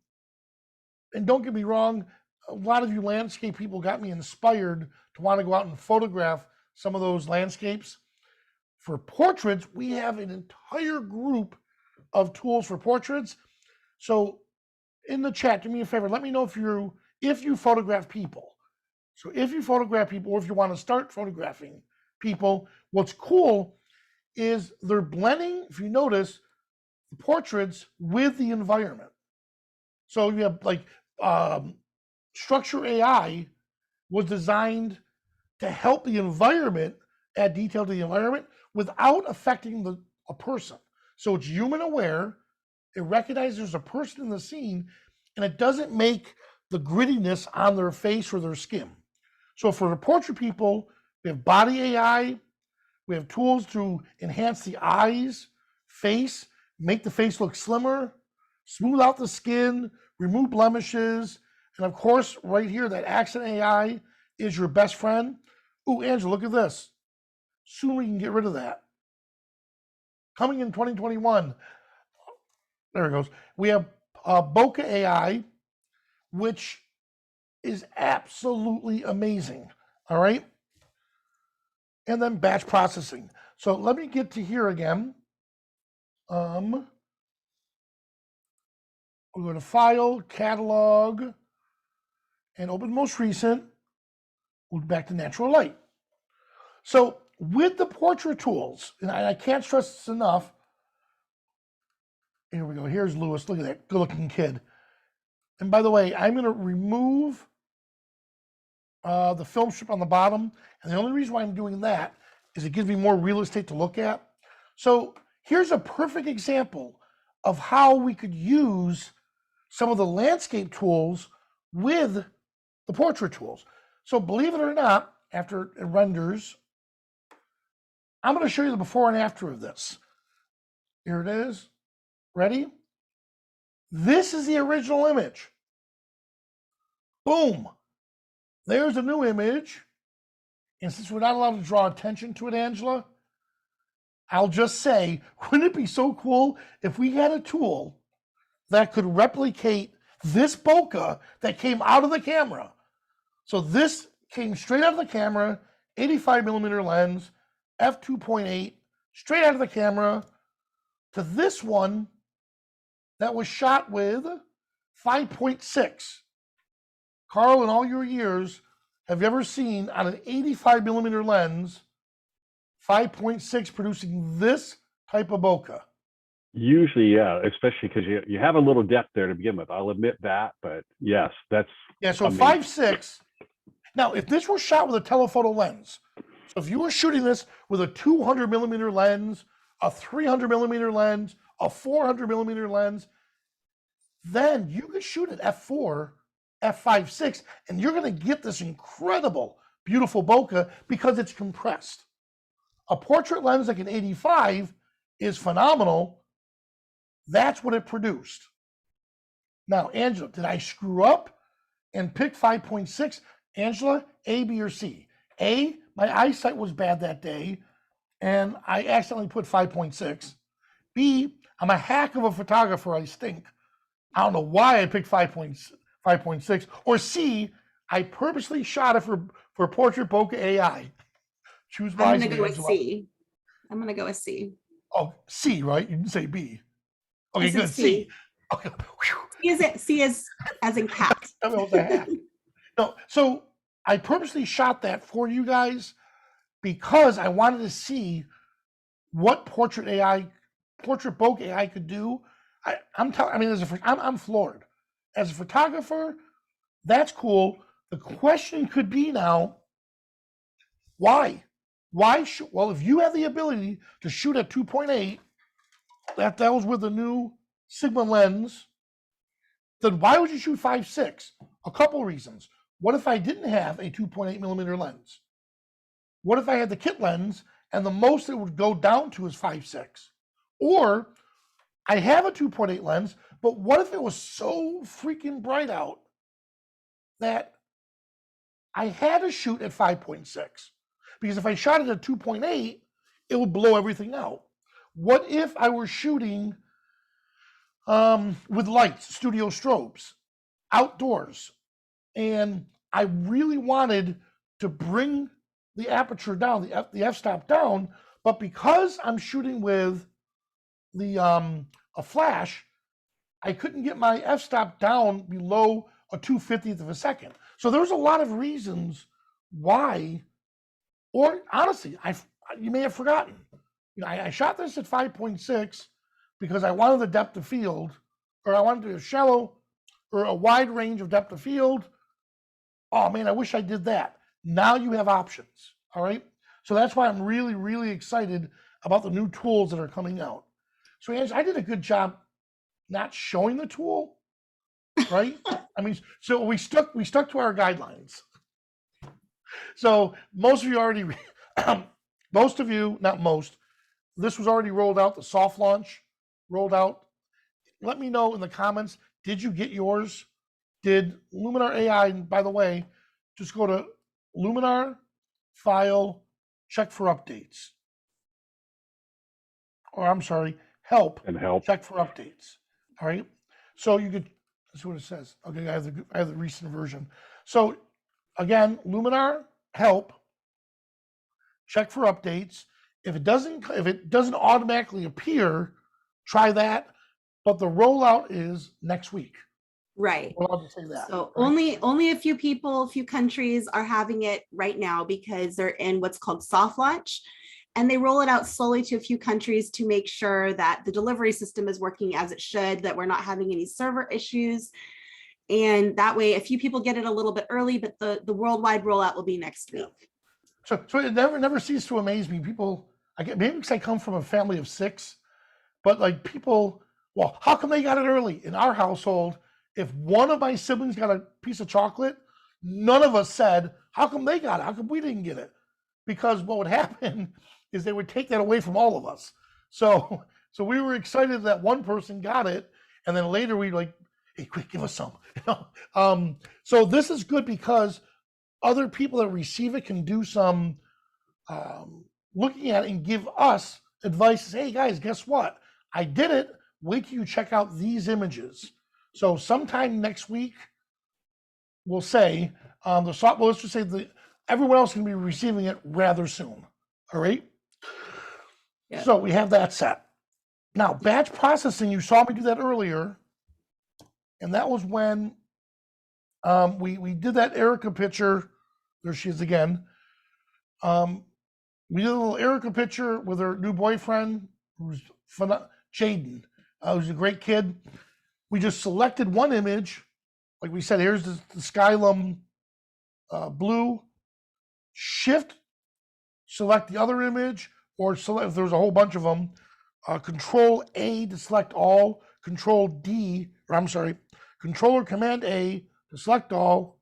don't get me wrong, a lot of you landscape people got me inspired to want to go out and photograph some of those landscapes. For portraits, we have an entire group of tools for portraits. So in the chat, do me a favor, let me know if you photograph people. So if you photograph people, or if you want to start photographing people, what's cool is they're blending, if you notice, the portraits with the environment. So you have like Structure AI was designed to help the environment add detail to the environment without affecting a person. So it's human aware. It recognizes there's a person in the scene, and it doesn't make the grittiness on their face or their skin. So for the portrait people, we have body AI. We have tools to enhance the eyes, face, make the face look slimmer, smooth out the skin, remove blemishes, and of course, right here, that accent AI is your best friend. Ooh, Angela, look at this. Soon we can get rid of that. Coming in 2021, there it goes. We have Bokeh AI, which is absolutely amazing. All right. And then batch processing. So let me get to here again. We'll go to File, Catalog, and open most recent. We'll go back to natural light. So with the portrait tools, and I can't stress this enough. Here we go. Here's Lewis. Look at that good-looking kid. And by the way, I'm going to remove the film strip on the bottom. And the only reason why I'm doing that is it gives me more real estate to look at. So here's a perfect example of how we could use some of the landscape tools with the portrait tools. So believe it or not, after it renders, I'm going to show you the before and after of this. Here it is. Ready? This is the original image. Boom. There's a new image. And since we're not allowed to draw attention to it, Angela, I'll just say, wouldn't it be so cool if we had a tool that could replicate this bokeh that came out of the camera? So this came straight out of the camera, 85mm lens, f2.8, straight out of the camera, to this one that was shot with 5.6. Carl, in all your years, have you ever seen on an 85mm lens, 5.6 producing this type of bokeh? Usually, yeah, especially because you have a little depth there to begin with. I'll admit that, but yes, that's so amazing. 5.6. Now, if this were shot with a telephoto lens, so if you were shooting this with a 200mm lens, a 300mm lens, a 400mm lens, then you could shoot at f4, f5.6, and you're going to get this incredible, beautiful bokeh because it's compressed. A portrait lens like an 85 is phenomenal. That's what it produced. Now, Angela, did I screw up and pick 5.6? Angela, A, B, or C? A, my eyesight was bad that day, and I accidentally put 5.6. B, I'm a hack of a photographer. I stink. I don't know why I picked 5.6. Or C, I purposely shot it for portrait bokeh AI. Choose wisely. I'm going to go with C. I'm going to go with C. Oh, C, right? You didn't say B. Okay, good. C. Okay. C is as in cat. That was a hack. No, so I purposely shot that for you guys because I wanted to see what portrait bokeh AI could do. I'm floored. As a photographer, that's cool. The question could be now, why? Well, if you have the ability to shoot at 2.8, that was with the new Sigma lens, then why would you shoot 5.6? A couple reasons. What if I didn't have a 2.8mm lens? What if I had the kit lens and the most it would go down to is 5.6? Or I have a 2.8 lens, but what if it was so freaking bright out that I had to shoot at 5.6? Because if I shot it at 2.8, it would blow everything out. what if I were shooting with lights, studio strobes, outdoors, and I really wanted to bring the aperture down, the f-stop down, but because I'm shooting with the a flash, I couldn't get my f-stop down below a 2/50th of a second. So there's a lot of reasons why, or honestly, you may have forgotten. You know, I shot this at 5.6 because I wanted the depth of field, or I wanted a shallow or a wide range of depth of field. Oh man, I wish I did that. Now you have options. All right. So that's why I'm really, really excited about the new tools that are coming out. So Ange, I did a good job not showing the tool, right? I mean, so we stuck to our guidelines. So most of you already, most of you, not most, this was already rolled out. The soft launch rolled out. Let me know in the comments, did you get yours? Did Luminar AI, and by the way, just go to Luminar, File, check for updates. Or I'm sorry, help, And help. check for updates. All right. So you could, that's what it says. Okay, I have the recent version. So again, Luminar, help, check for updates. If it doesn't automatically appear, try that. But the rollout is next week. Right. We're allowed to say that. So right? only a few people, a few countries are having it right now because they're in what's called soft launch. And they roll it out slowly to a few countries to make sure that the delivery system is working as it should, that we're not having any server issues. And that way, a few people get it a little bit early, but the worldwide rollout will be next week. So it never ceases to amaze me. People, maybe because I come from a family of 6, but like people, well, how come they got it early? In our household, if one of my siblings got a piece of chocolate, none of us said, how come they got it? How come we didn't get it? Because what would happen is they would take that away from all of us. So we were excited that one person got it, and then later we like, hey, quick, give us some. So this is good because other people that receive it can do some looking at it and give us advice. Say, hey guys, guess what? I did it. Wait till you check out these images. So sometime next week, we'll say let's just say everyone else can be receiving it rather soon. All right. Yeah. So we have that set. Now, batch processing, you saw me do that earlier. And that was when we did that Erica picture. There she is again. We did a little Erica picture with her new boyfriend, who's Jaden, who's a great kid. We just selected one image. Like we said, here's the Skylum blue. Shift, select the other image, or select if there's a whole bunch of them. Control A to select all. Control D, or I'm sorry, Controller Command A to select all.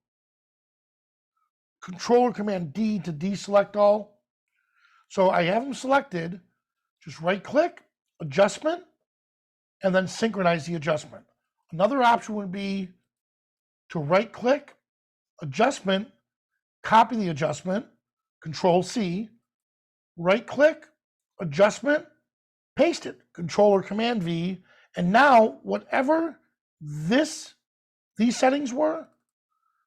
Controller Command D to deselect all. So I have them selected. Just right click, adjustment, and then synchronize the adjustment. Another option would be to right click, adjustment, copy the adjustment, Control C, right click, adjustment, paste it, Control or Command V, and now whatever these settings were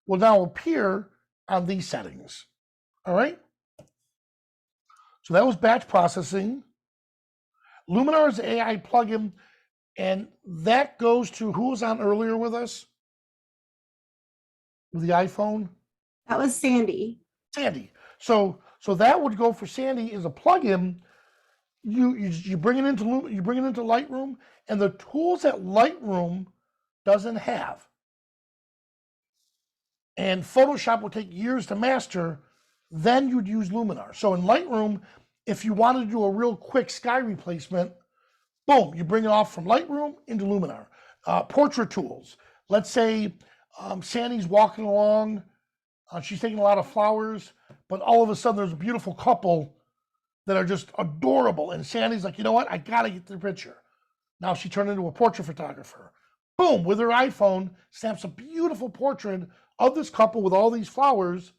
will now appear on these settings. All right. So that was batch processing. Luminar's AI plugin, and that goes to who was on earlier with us with the iPhone. That was Sandy. Sandy. So that would go for Sandy as a plugin. You bring it into Lightroom, and the tools that Lightroom doesn't have. And Photoshop will take years to master. Then you'd use Luminar. So in Lightroom, if you wanted to do a real quick sky replacement, boom, you bring it off from Lightroom into Luminar. Portrait tools. Let's say Sandy's walking along. She's taking a lot of flowers, but all of a sudden there's a beautiful couple that are just adorable. And Sandy's like, you know what? I got to get the picture. Now she turned into a portrait photographer. Boom, with her iPhone, snaps a beautiful portrait of this couple with all these flowers,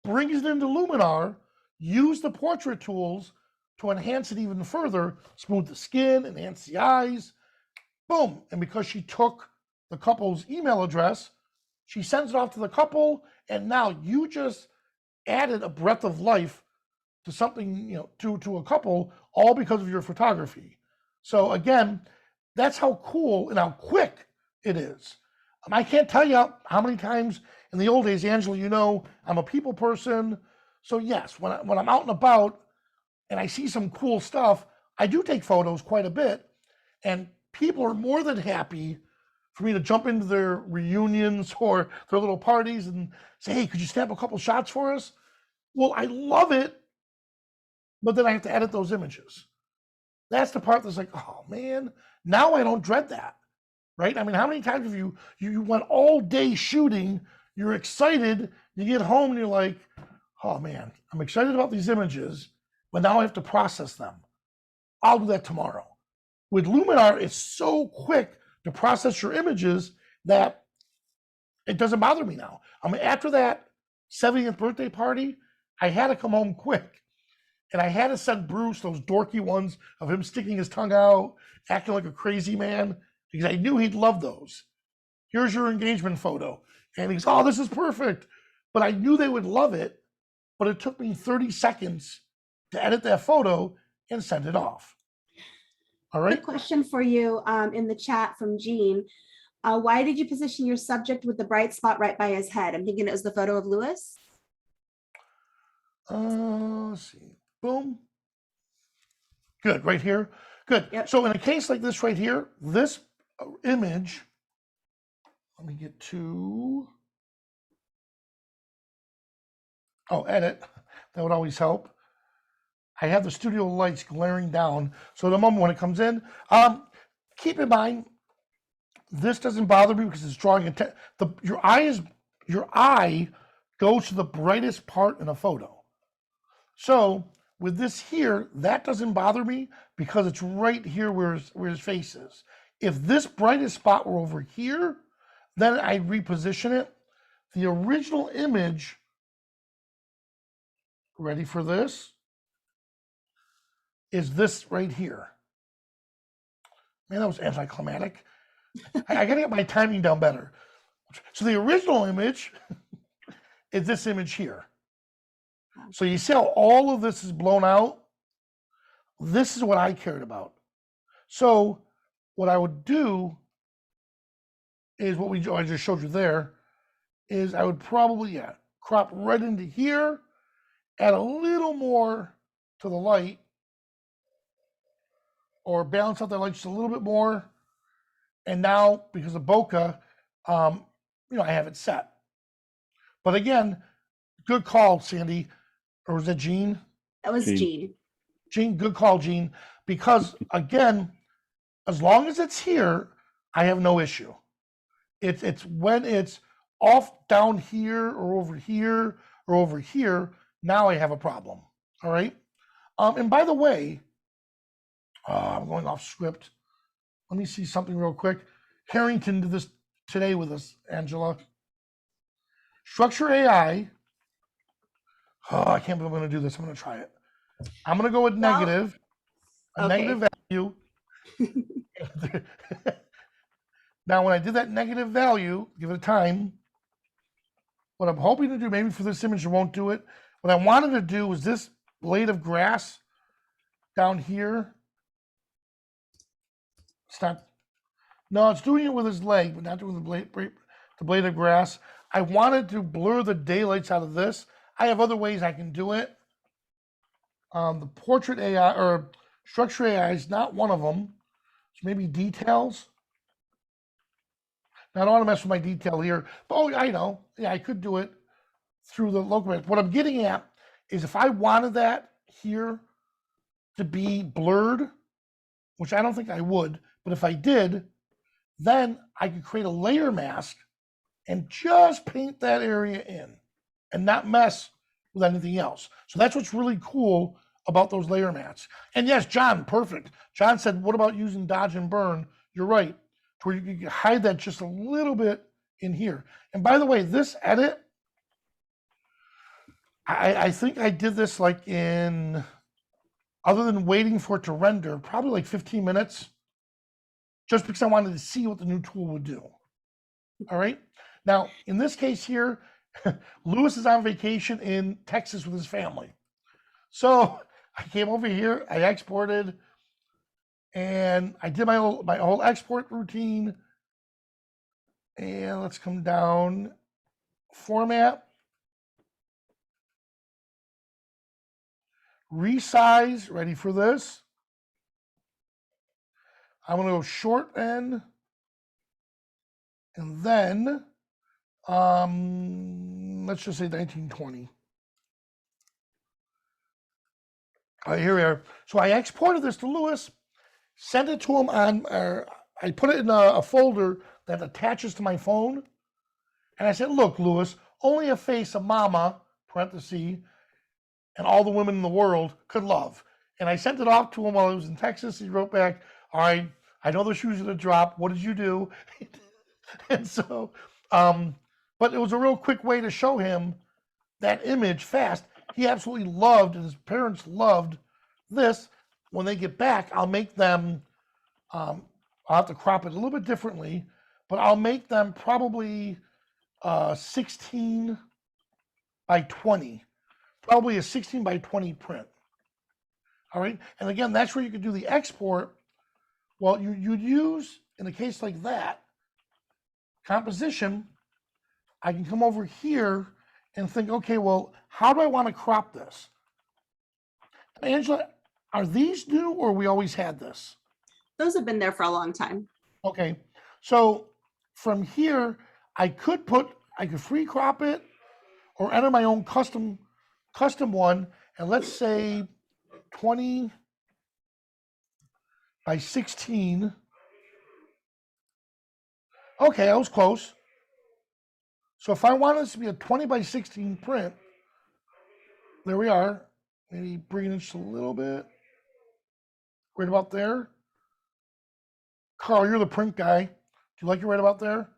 brings it into Luminar, use the portrait tools, to enhance it even further, smooth the skin, enhance the eyes, boom. And because she took the couple's email address, she sends it off to the couple, and now you just added a breath of life to something, to a couple, all because of your photography. So again, that's how cool and how quick it is. I can't tell you how many times in the old days, Angela, I'm a people person. So yes, when I'm out and about and I see some cool stuff, I do take photos quite a bit, and people are more than happy for me to jump into their reunions or their little parties and say, hey, could you snap a couple shots for us? Well, I love it, but then I have to edit those images. That's the part that's like, oh man, now I don't dread that, right? I mean, how many times have you went all day shooting, you're excited, you get home and you're like, oh man, I'm excited about these images, but now I have to process them. I'll do that tomorrow. With Luminar, it's so quick to process your images that it doesn't bother me now. I mean, after that 70th birthday party, I had to come home quick. And I had to send Bruce those dorky ones of him sticking his tongue out, acting like a crazy man, because I knew he'd love those. Here's your engagement photo. And he goes, oh, this is perfect. But I knew they would love it. But it took me 30 seconds to edit that photo and send it off. All right. Quick question for you in the chat from Jean. Why did you position your subject with the bright spot right by his head? I'm thinking it was the photo of Lewis. Let's see. Boom. Good, right here. Good. Yep. So in a case like this right here, this image, let me get to, edit. That would always help. I have the studio lights glaring down. So the moment when it comes in, keep in mind, this doesn't bother me because it's drawing attention. Your eye goes to the brightest part in a photo. So with this here, that doesn't bother me because it's right here where his face is. If this brightest spot were over here, then I'd reposition it. The original image, ready for this, is this right here. Man, that was anticlimactic. I gotta get my timing down better. So the original image is this image here. So you see how all of this is blown out? This is what I cared about. So what I would do is what I just showed you there, is I would probably, crop right into here, add a little more to the light, or balance out the light just a little bit more. And now, because of bokeh, I have it set. But again, good call, Sandy. Or was that Jean? That was Jean. Jean, good call, Jean. Because again, as long as it's here, I have no issue. It's when it's off down here or over here or over here, now I have a problem. All right. And by the way, I'm going off script. Let me see something real quick. Harrington did this today with us, Angela. Structure AI. Oh, I can't believe I'm going to do this. I'm going to try it. I'm going to go with negative. Negative value. Now, when I did that negative value, give it a time. What I'm hoping to do, maybe for this image, I won't do it. What I wanted to do was this blade of grass down here. It's doing it with his leg, but not doing the blade of grass. I wanted to blur the daylights out of this. I have other ways I can do it. The portrait AI or structure AI is not one of them. So maybe details. Now, I don't want to mess with my detail here. But I know. Yeah, I could do it through the local. What I'm getting at is if I wanted that here to be blurred, which I don't think I would, but if I did, then I could create a layer mask and just paint that area in and not mess with anything else. So that's what's really cool about those layer masks. And yes, John, perfect. John said, what about using dodge and burn? You're right, to where you can hide that just a little bit in here. And by the way, this edit, I think I did this like in other than waiting for it to render, probably like 15 minutes, just because I wanted to see what the new tool would do. All right. Now, in this case here, Lewis is on vacation in Texas with his family. So I came over here, I exported, and I did my whole export routine. And let's come down, format, resize, ready for this. I'm gonna go short end, and then let's just say 1920. All right, here we are. So I exported this to Lewis, sent it to him on, I put it in a folder that attaches to my phone. And I said, look, Lewis, only a face of mama, parenthesis, and all the women in the world could love. And I sent it off to him while I was in Texas. He wrote back, all right, I know the shoes are gonna drop. What did you do? And so, but it was a real quick way to show him that image fast. He absolutely loved, and his parents loved this. When they get back, I'll make them, I'll have to crop it a little bit differently, but I'll make them probably 16 by 20, probably a 16 by 20 print. All right, and again, that's where you could do the export. Well, you'd use, in a case like that, composition. I can come over here and think, okay, well, how do I want to crop this? Angela, are these new or we always had this? Those have been there for a long time. Okay, so from here, I could free crop it or enter my own custom one, and let's say 20 by 16. Okay, I was close. So if I want this to be a 20 by 16 print, there we are. Maybe bring it just a little bit. Right about there. Carl, you're the print guy. Do you like it right about there?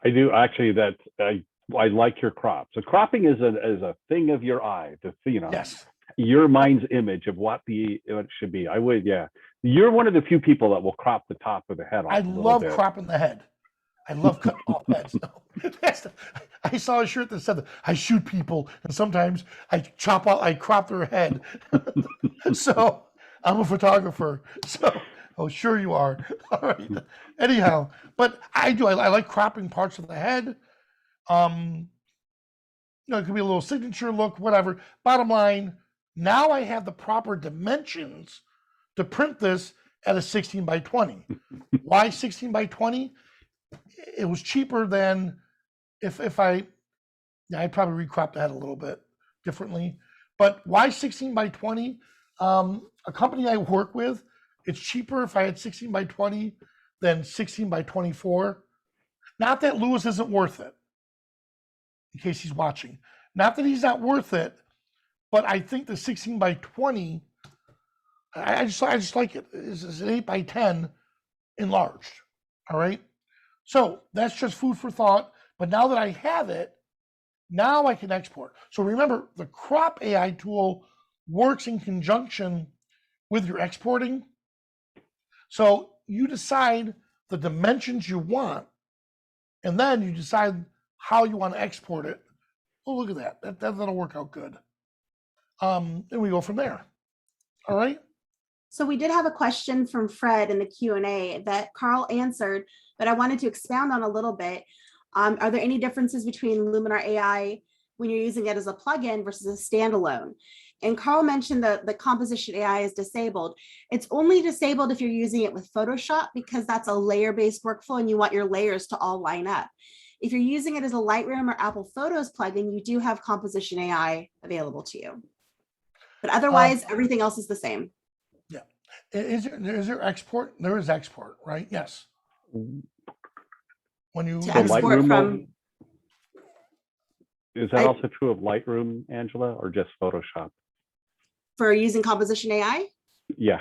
I do actually. I like your crop. So cropping is a thing of your eye. Yes. Your mind's image of what it should be. I would, yeah. You're one of the few people that will crop the top of the head off. I love cropping the head. I love cutting off heads. No, I saw a shirt that said that I shoot people, and sometimes I crop their head. So I'm a photographer. So, oh, sure you are. All right. Anyhow, but I like cropping parts of the head. It could be a little signature look, whatever. Bottom line, now I have the proper dimensions to print this at a 16 by 20. Why 16 by 20? It was cheaper than if I'd probably recrop the head a little bit differently. But why 16 by 20? A company I work with, it's cheaper if I had 16 by 20 than 16 by 24. Not that Lewis isn't worth it, in case he's watching. Not that he's not worth it, but I think the 16 by 20, I just like it. It's an 8 by 10 enlarged. All right. So that's just food for thought. But now that I have it, now I can export. So remember, the crop AI tool works in conjunction with your exporting. So you decide the dimensions you want, and then you decide how you want to export it. Oh, look at that. That'll work out good. And we go from there. All right. So we did have a question from Fred in the Q&A that Carl answered, but I wanted to expound on a little bit. Are there any differences between Luminar AI when you're using it as a plugin versus a standalone? And Carl mentioned that the composition AI is disabled. It's only disabled if you're using it with Photoshop, because that's a layer-based workflow and you want your layers to all line up. If you're using it as a Lightroom or Apple Photos plugin, you do have composition AI available to you. But otherwise, everything else is the same. Yeah. Is there export? There is export, right? Yes. When you to export from. Is that also true of Lightroom, Angela, or just Photoshop? For using composition AI? Yeah.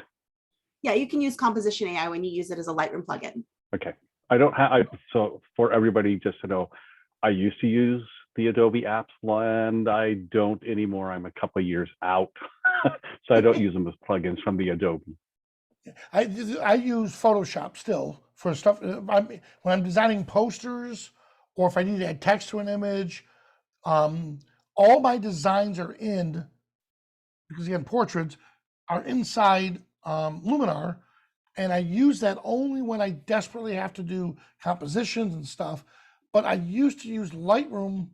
Yeah, you can use composition AI when you use it as a Lightroom plugin. Okay. I don't have, so for everybody just to know, I used to use the Adobe apps and I don't anymore. I'm a couple of years out. So I don't use them as plugins from the Adobe. I use Photoshop still for stuff. When I'm designing posters, or if I need to add text to an image, all my designs are in, because again, portraits are inside Luminar, and I use that only when I desperately have to do compositions and stuff. But I used to use Lightroom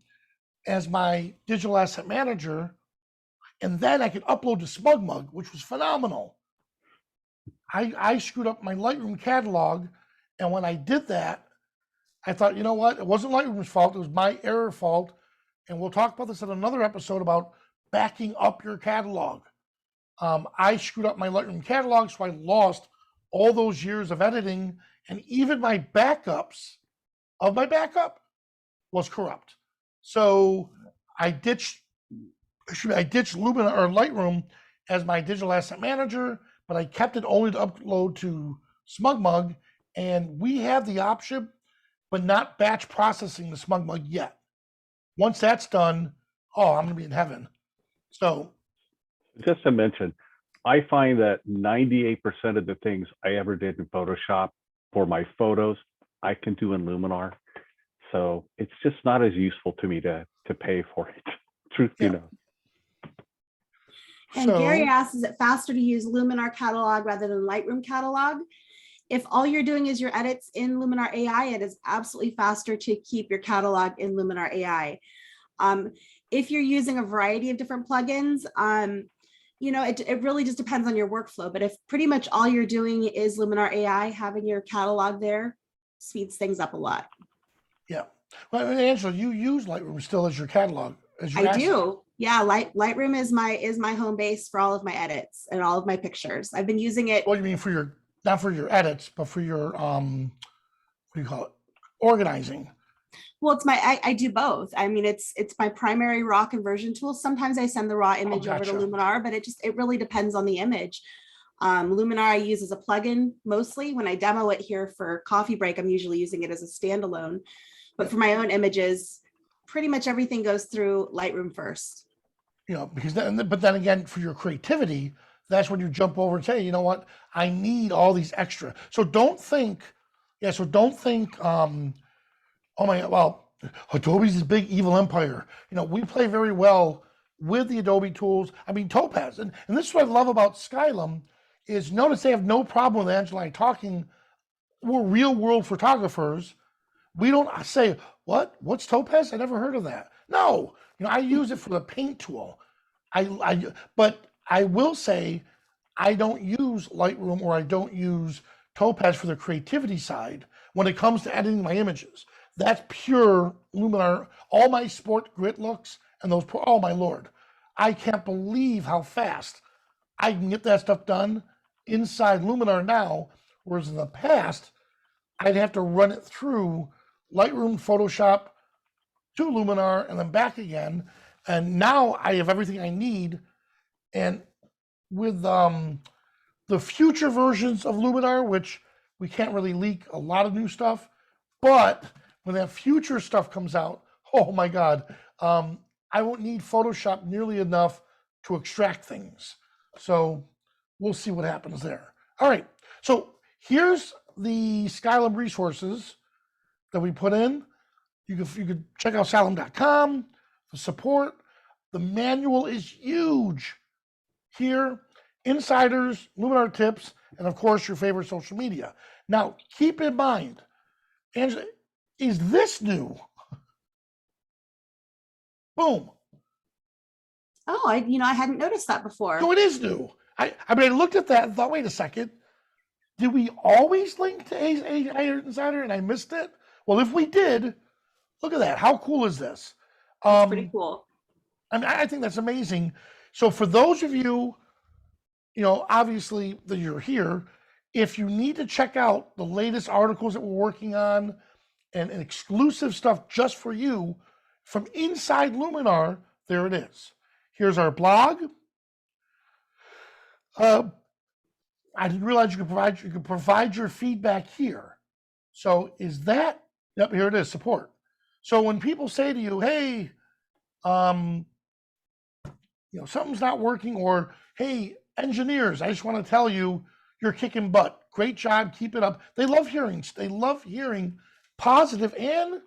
as my digital asset manager, and then I could upload to SmugMug, which was phenomenal. I screwed up my Lightroom catalog, and when I did that, I thought, you know what? It wasn't Lightroom's fault. It was my error fault. And we'll talk about this in another episode about backing up your catalog. I screwed up my Lightroom catalog, so I lost all those years of editing, and even my backups of my backup was corrupt. So I ditched Luminar or Lightroom as my digital asset manager, but I kept it only to upload to SmugMug, and we have the option, but not batch processing the SmugMug yet. Once that's done, oh, I'm gonna be in heaven. So just to mention, I find that 98% of the things I ever did in Photoshop for my photos, I can do in Luminar. So it's just not as useful to me to pay for it, truth be known. And Gary asks, is it faster to use Luminar catalog rather than Lightroom catalog? If all you're doing is your edits in Luminar AI, it is absolutely faster to keep your catalog in Luminar AI. If you're using a variety of different plugins, it really just depends on your workflow. But if pretty much all you're doing is Luminar AI, having your catalog there speeds things up a lot. Yeah. Well, Angela, you use Lightroom still as your catalog. I do. Yeah, Lightroom is my home base for all of my edits and all of my pictures. I've been using it. What do you mean for your, not for your edits, but for your what do you call it? Organizing. Well, it's I do both. I mean, it's my primary raw conversion tool. Sometimes I send the raw image over to Luminar, but it really depends on the image. Luminar I use as a plugin mostly. When I demo it here for Coffee Break, I'm usually using it as a standalone. But for my own images, pretty much everything goes through Lightroom first. Because but then again, for your creativity, that's when you jump over and say, you know what, I need all these extra. So don't think, oh my God, well, Adobe's this big evil empire. We play very well with the Adobe tools. I mean, Topaz, and this is what I love about Skylum, is notice they have no problem with Angela and I talking. We're real world photographers. We don't say, what's Topaz? I never heard of that. No, I use it for the paint tool. But I will say, I don't use Lightroom or I don't use Topaz for the creativity side when it comes to editing my images. That's pure Luminar. All my sport grit looks and those, oh my Lord. I can't believe how fast I can get that stuff done inside Luminar now, whereas in the past, I'd have to run it through Lightroom, Photoshop, to Luminar, and then back again. And now I have everything I need. And with the future versions of Luminar, which we can't really leak a lot of new stuff, but when that future stuff comes out, oh my God, I won't need Photoshop nearly enough to extract things. So we'll see what happens there. All right, so here's the Skylum resources that we put in. You could check out Skylum.com, the support. The manual is huge. Here, insiders, Luminar tips, and of course your favorite social media. Now, keep in mind, Angela, is this new? Boom. Oh, I hadn't noticed that before. No, it is new. I looked at that and thought, wait a second. Did we always link to AI Insider and I missed it? Well, if we did, look at that. How cool is this? That's pretty cool. I think that's amazing. So for those of you, obviously that you're here, if you need to check out the latest articles that we're working on and exclusive stuff just for you from inside Luminar, there it is. Here's our blog. I didn't realize you could provide your feedback here. So is that, yep, here it is, support. So when people say to you, hey, something's not working, or hey, engineers, I just want to tell you, you're kicking butt. Great job, keep it up. They love hearing positive, and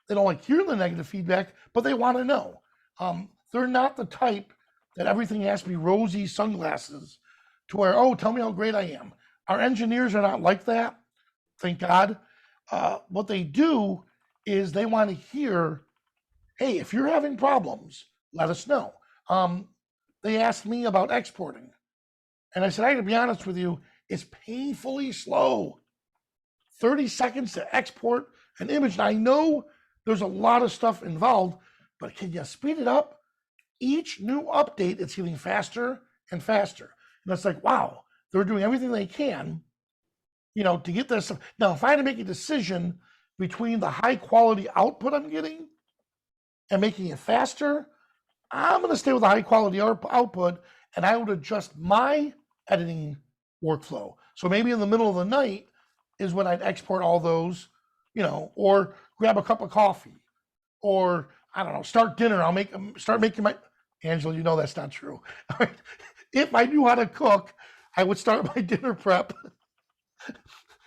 they don't like hearing the negative feedback, but they want to know. They're not the type that everything has to be rosy sunglasses to where, oh, tell me how great I am. Our engineers are not like that, thank God. What they do is they want to hear, hey, if you're having problems, let us know. They asked me about exporting, and I said, I gotta be honest with you, it's painfully slow. 30 seconds to export an image. And I know there's a lot of stuff involved, but can you speed it up? Each new update, it's getting faster and faster. And it's like, wow, they're doing everything they can, to get this. Now, if I had to make a decision between the high quality output I'm getting and making it faster, I'm going to stay with the high quality output, and I would adjust my editing workflow. So maybe in the middle of the night is when I'd export all those, or grab a cup of coffee, or I don't know, start dinner. Start making my, Angela, that's not true. If I knew how to cook, I would start my dinner prep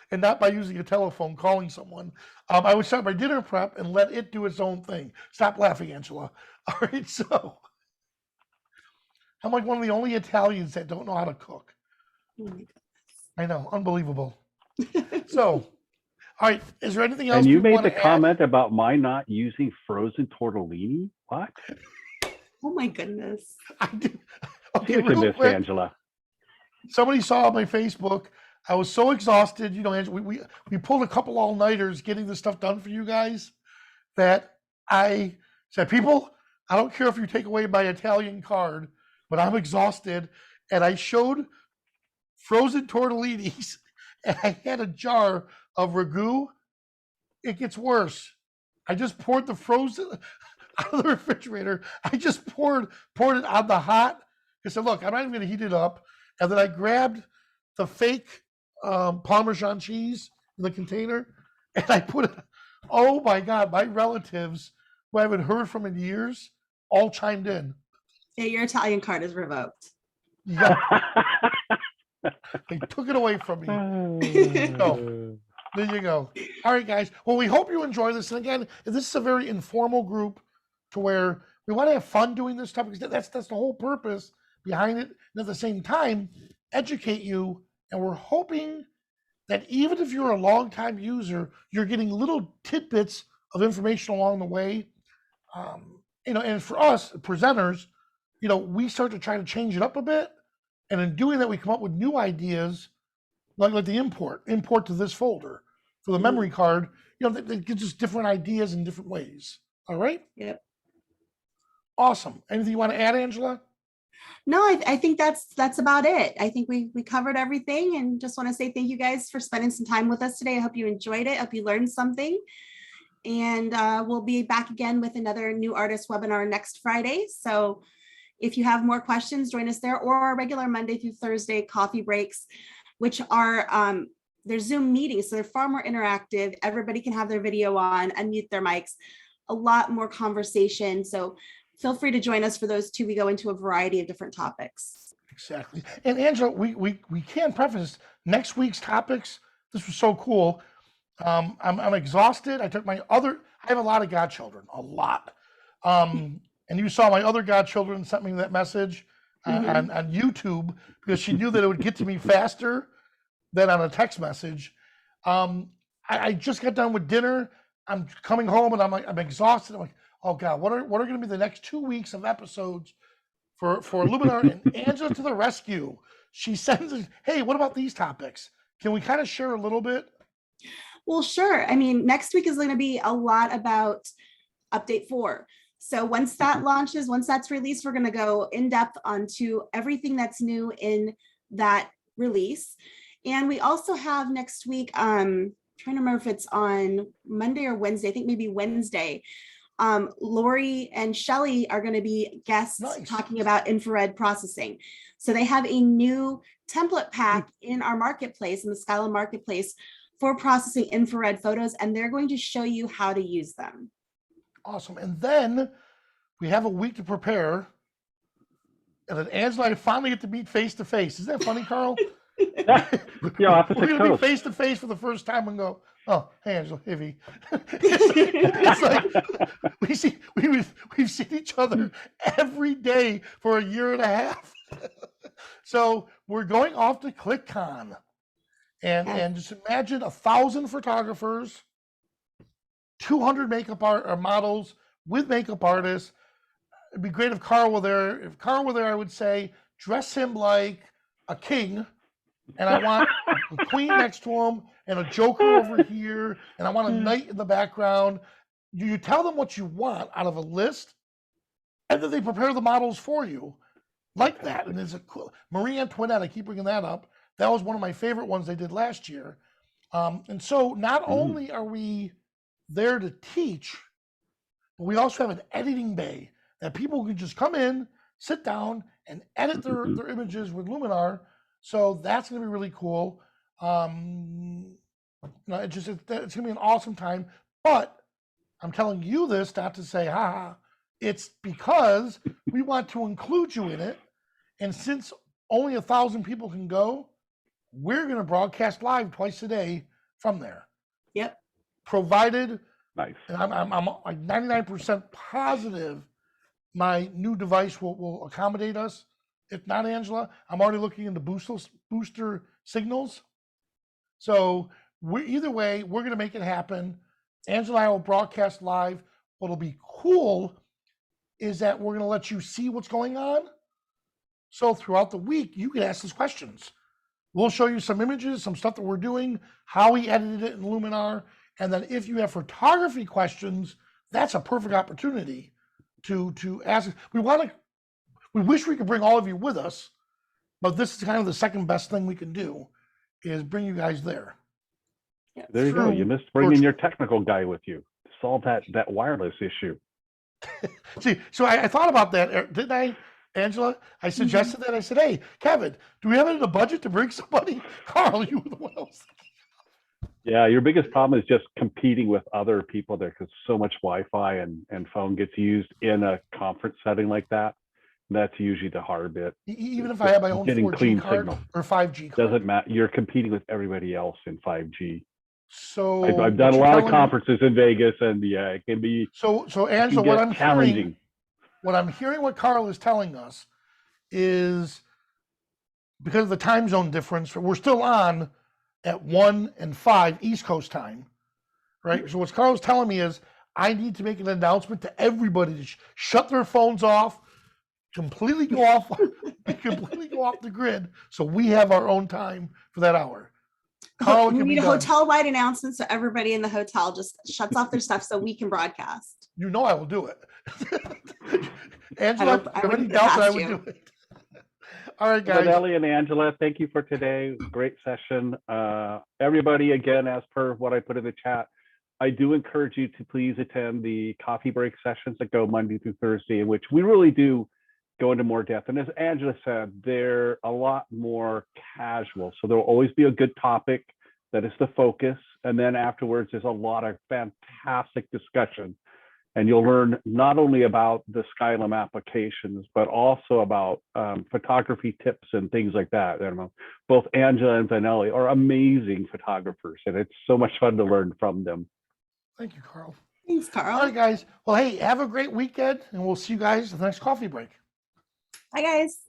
and not by using a telephone calling someone. I would start my dinner prep and let it do its own thing. Stop laughing, Angela. All right, so I'm like one of the only Italians that don't know how to cook. Oh my goodness. I know, unbelievable. So, all right, is there anything else? And you made want the to comment about my not using frozen tortellini? What? Oh my goodness. I do. Okay, Look at real this, quick. Angela. Somebody saw on my Facebook, I was so exhausted, Angela, we pulled a couple all-nighters getting this stuff done for you guys that I said, people, I don't care if you take away my Italian card, but I'm exhausted. And I showed frozen tortellinis, and I had a jar of ragu. It gets worse. I just poured the frozen out of the refrigerator. I just poured it on the hot. I said, look, I'm not even going to heat it up. And then I grabbed the fake Parmesan cheese in the container, and I put it. Oh my God, my relatives, who I haven't heard from in years, all chimed in. Yeah, your Italian card is revoked. Yeah, they took it away from me. So, there you go. All right, guys. Well, we hope you enjoy this. And again, this is a very informal group to where we want to have fun doing this stuff, because that's the whole purpose behind it. And at the same time, educate you. And we're hoping that even if you're a longtime user, you're getting little tidbits of information along the way. And for us presenters, we start to try to change it up a bit. And in doing that, we come up with new ideas, like the import to this folder for the memory card. That gives us different ideas in different ways. All right. Yep. Awesome. Anything you want to add, Angela? No, I think that's about it. I think we covered everything, and just want to say thank you guys for spending some time with us today. I hope you enjoyed it. I hope you learned something. And we'll be back again with another new artist webinar next Friday. So if you have more questions, join us there, or our regular Monday through Thursday coffee breaks, which are they're Zoom meetings. So they're far more interactive. Everybody can have their video on, unmute their mics, a lot more conversation. So feel free to join us for those too. We go into a variety of different topics. Exactly. And Angela, we can preface next week's topics. This was so cool. I'm exhausted. I have a lot of godchildren, a lot. And you saw my other godchildren sent me that message on YouTube, because she knew that it would get to me faster than on a text message. I just got done with dinner. I'm coming home and I'm exhausted. I'm like, oh God, what are going to be the next 2 weeks of episodes for Luminar? And Angela to the rescue. She sends, hey, what about these topics? Can we kind of share a little bit? Well, sure. I mean, next week is going to be a lot about update 4. So once that launches, once that's released, we're going to go in depth onto everything that's new in that release. And we also have next week, trying to remember if it's on Monday or Wednesday, I think maybe Wednesday. Lori and Shelly are going to be guests talking about infrared processing. So they have a new template pack in our marketplace, in the Skyline marketplace, for processing infrared photos, and they're going to show you how to use them. Awesome. And then we have a week to prepare And then Angela, I finally get to meet face to face. Isn't that funny, Carl? Yeah, opposite We're gonna be coast. face to face for the first time and go, oh, hey Angela, hey V. It's like we've seen each other every day for a year and a half. So we're going off to ClickCon. And just imagine 1,000 photographers, 200 makeup models with makeup artists. It'd be great if Carl were there. If Carl were there, I would say dress him like a king, and I want a queen next to him and a joker over here, and I want a knight in the background. You tell them what you want out of a list, and then they prepare the models for you like that. And there's a cool Marie Antoinette. I keep bringing that up. That was one of my favorite ones they did last year. And so not only are we there to teach, but we also have an editing bay that people can just come in, sit down, and edit their images with Luminar. So that's going to be really cool. It's going to be an awesome time. But I'm telling you this not to say, ha, it's because we want to include you in it. And since only 1,000 people can go, we're going to broadcast live twice a day from there. Yep. Provided, Nice. and I'm like 99% positive my new device will accommodate us. If not, Angela, I'm already looking into booster signals. So either way, we're going to make it happen. Angela and I will broadcast live. What'll be cool is that we're going to let you see what's going on. So throughout the week, you can ask us questions. We'll show you some images, some stuff that we're doing, how we edited it in Luminar. And then if you have photography questions, that's a perfect opportunity to ask. We wish we could bring all of you with us, but this is kind of the second best thing we can do is bring you guys there. Yeah, There you go. You missed bringing your technical guy with you to solve that wireless issue. See, so I thought about that, didn't I, Angela? I suggested that. I said, hey, Kevin, do we have it in the budget to bring somebody? Carl, you were the one else. Yeah, your biggest problem is just competing with other people there because so much Wi-Fi and phone gets used in a conference setting like that. That's usually the hard bit. Even if I have my own 4G card or 5G card. Doesn't matter. You're competing with everybody else in 5G. So I've done a lot of conferences in Vegas, and yeah, it can be so Angela, what I'm challenging. Hearing what Carl is telling us is because of the time zone difference, we're still on at 1 and 5 East Coast time, right? So what Carl's telling me is I need to make an announcement to everybody to shut their phones off, completely go off the grid, so we have our own time for that hour. Carl, we need a hotel-wide announcement so everybody in the hotel just shuts off their stuff so we can broadcast. You know I will do it. Angela, I already doubt that I would do it. All right, guys. Ellie and Angela, thank you for today. Great session. Everybody, again, as per what I put in the chat, I do encourage you to please attend the coffee break sessions that go Monday through Thursday, in which we really do go into more depth. And as Angela said, they're a lot more casual. So there will always be a good topic that is the focus. And then afterwards, there's a lot of fantastic discussion. And you'll learn not only about the Skylum applications, but also about photography tips and things like that. Both Angela and Zanelli are amazing photographers, and it's so much fun to learn from them. Thank you, Carl. Thanks, Carl. All right, guys. Well, hey, have a great weekend, and we'll see you guys at the next coffee break. Bye, guys.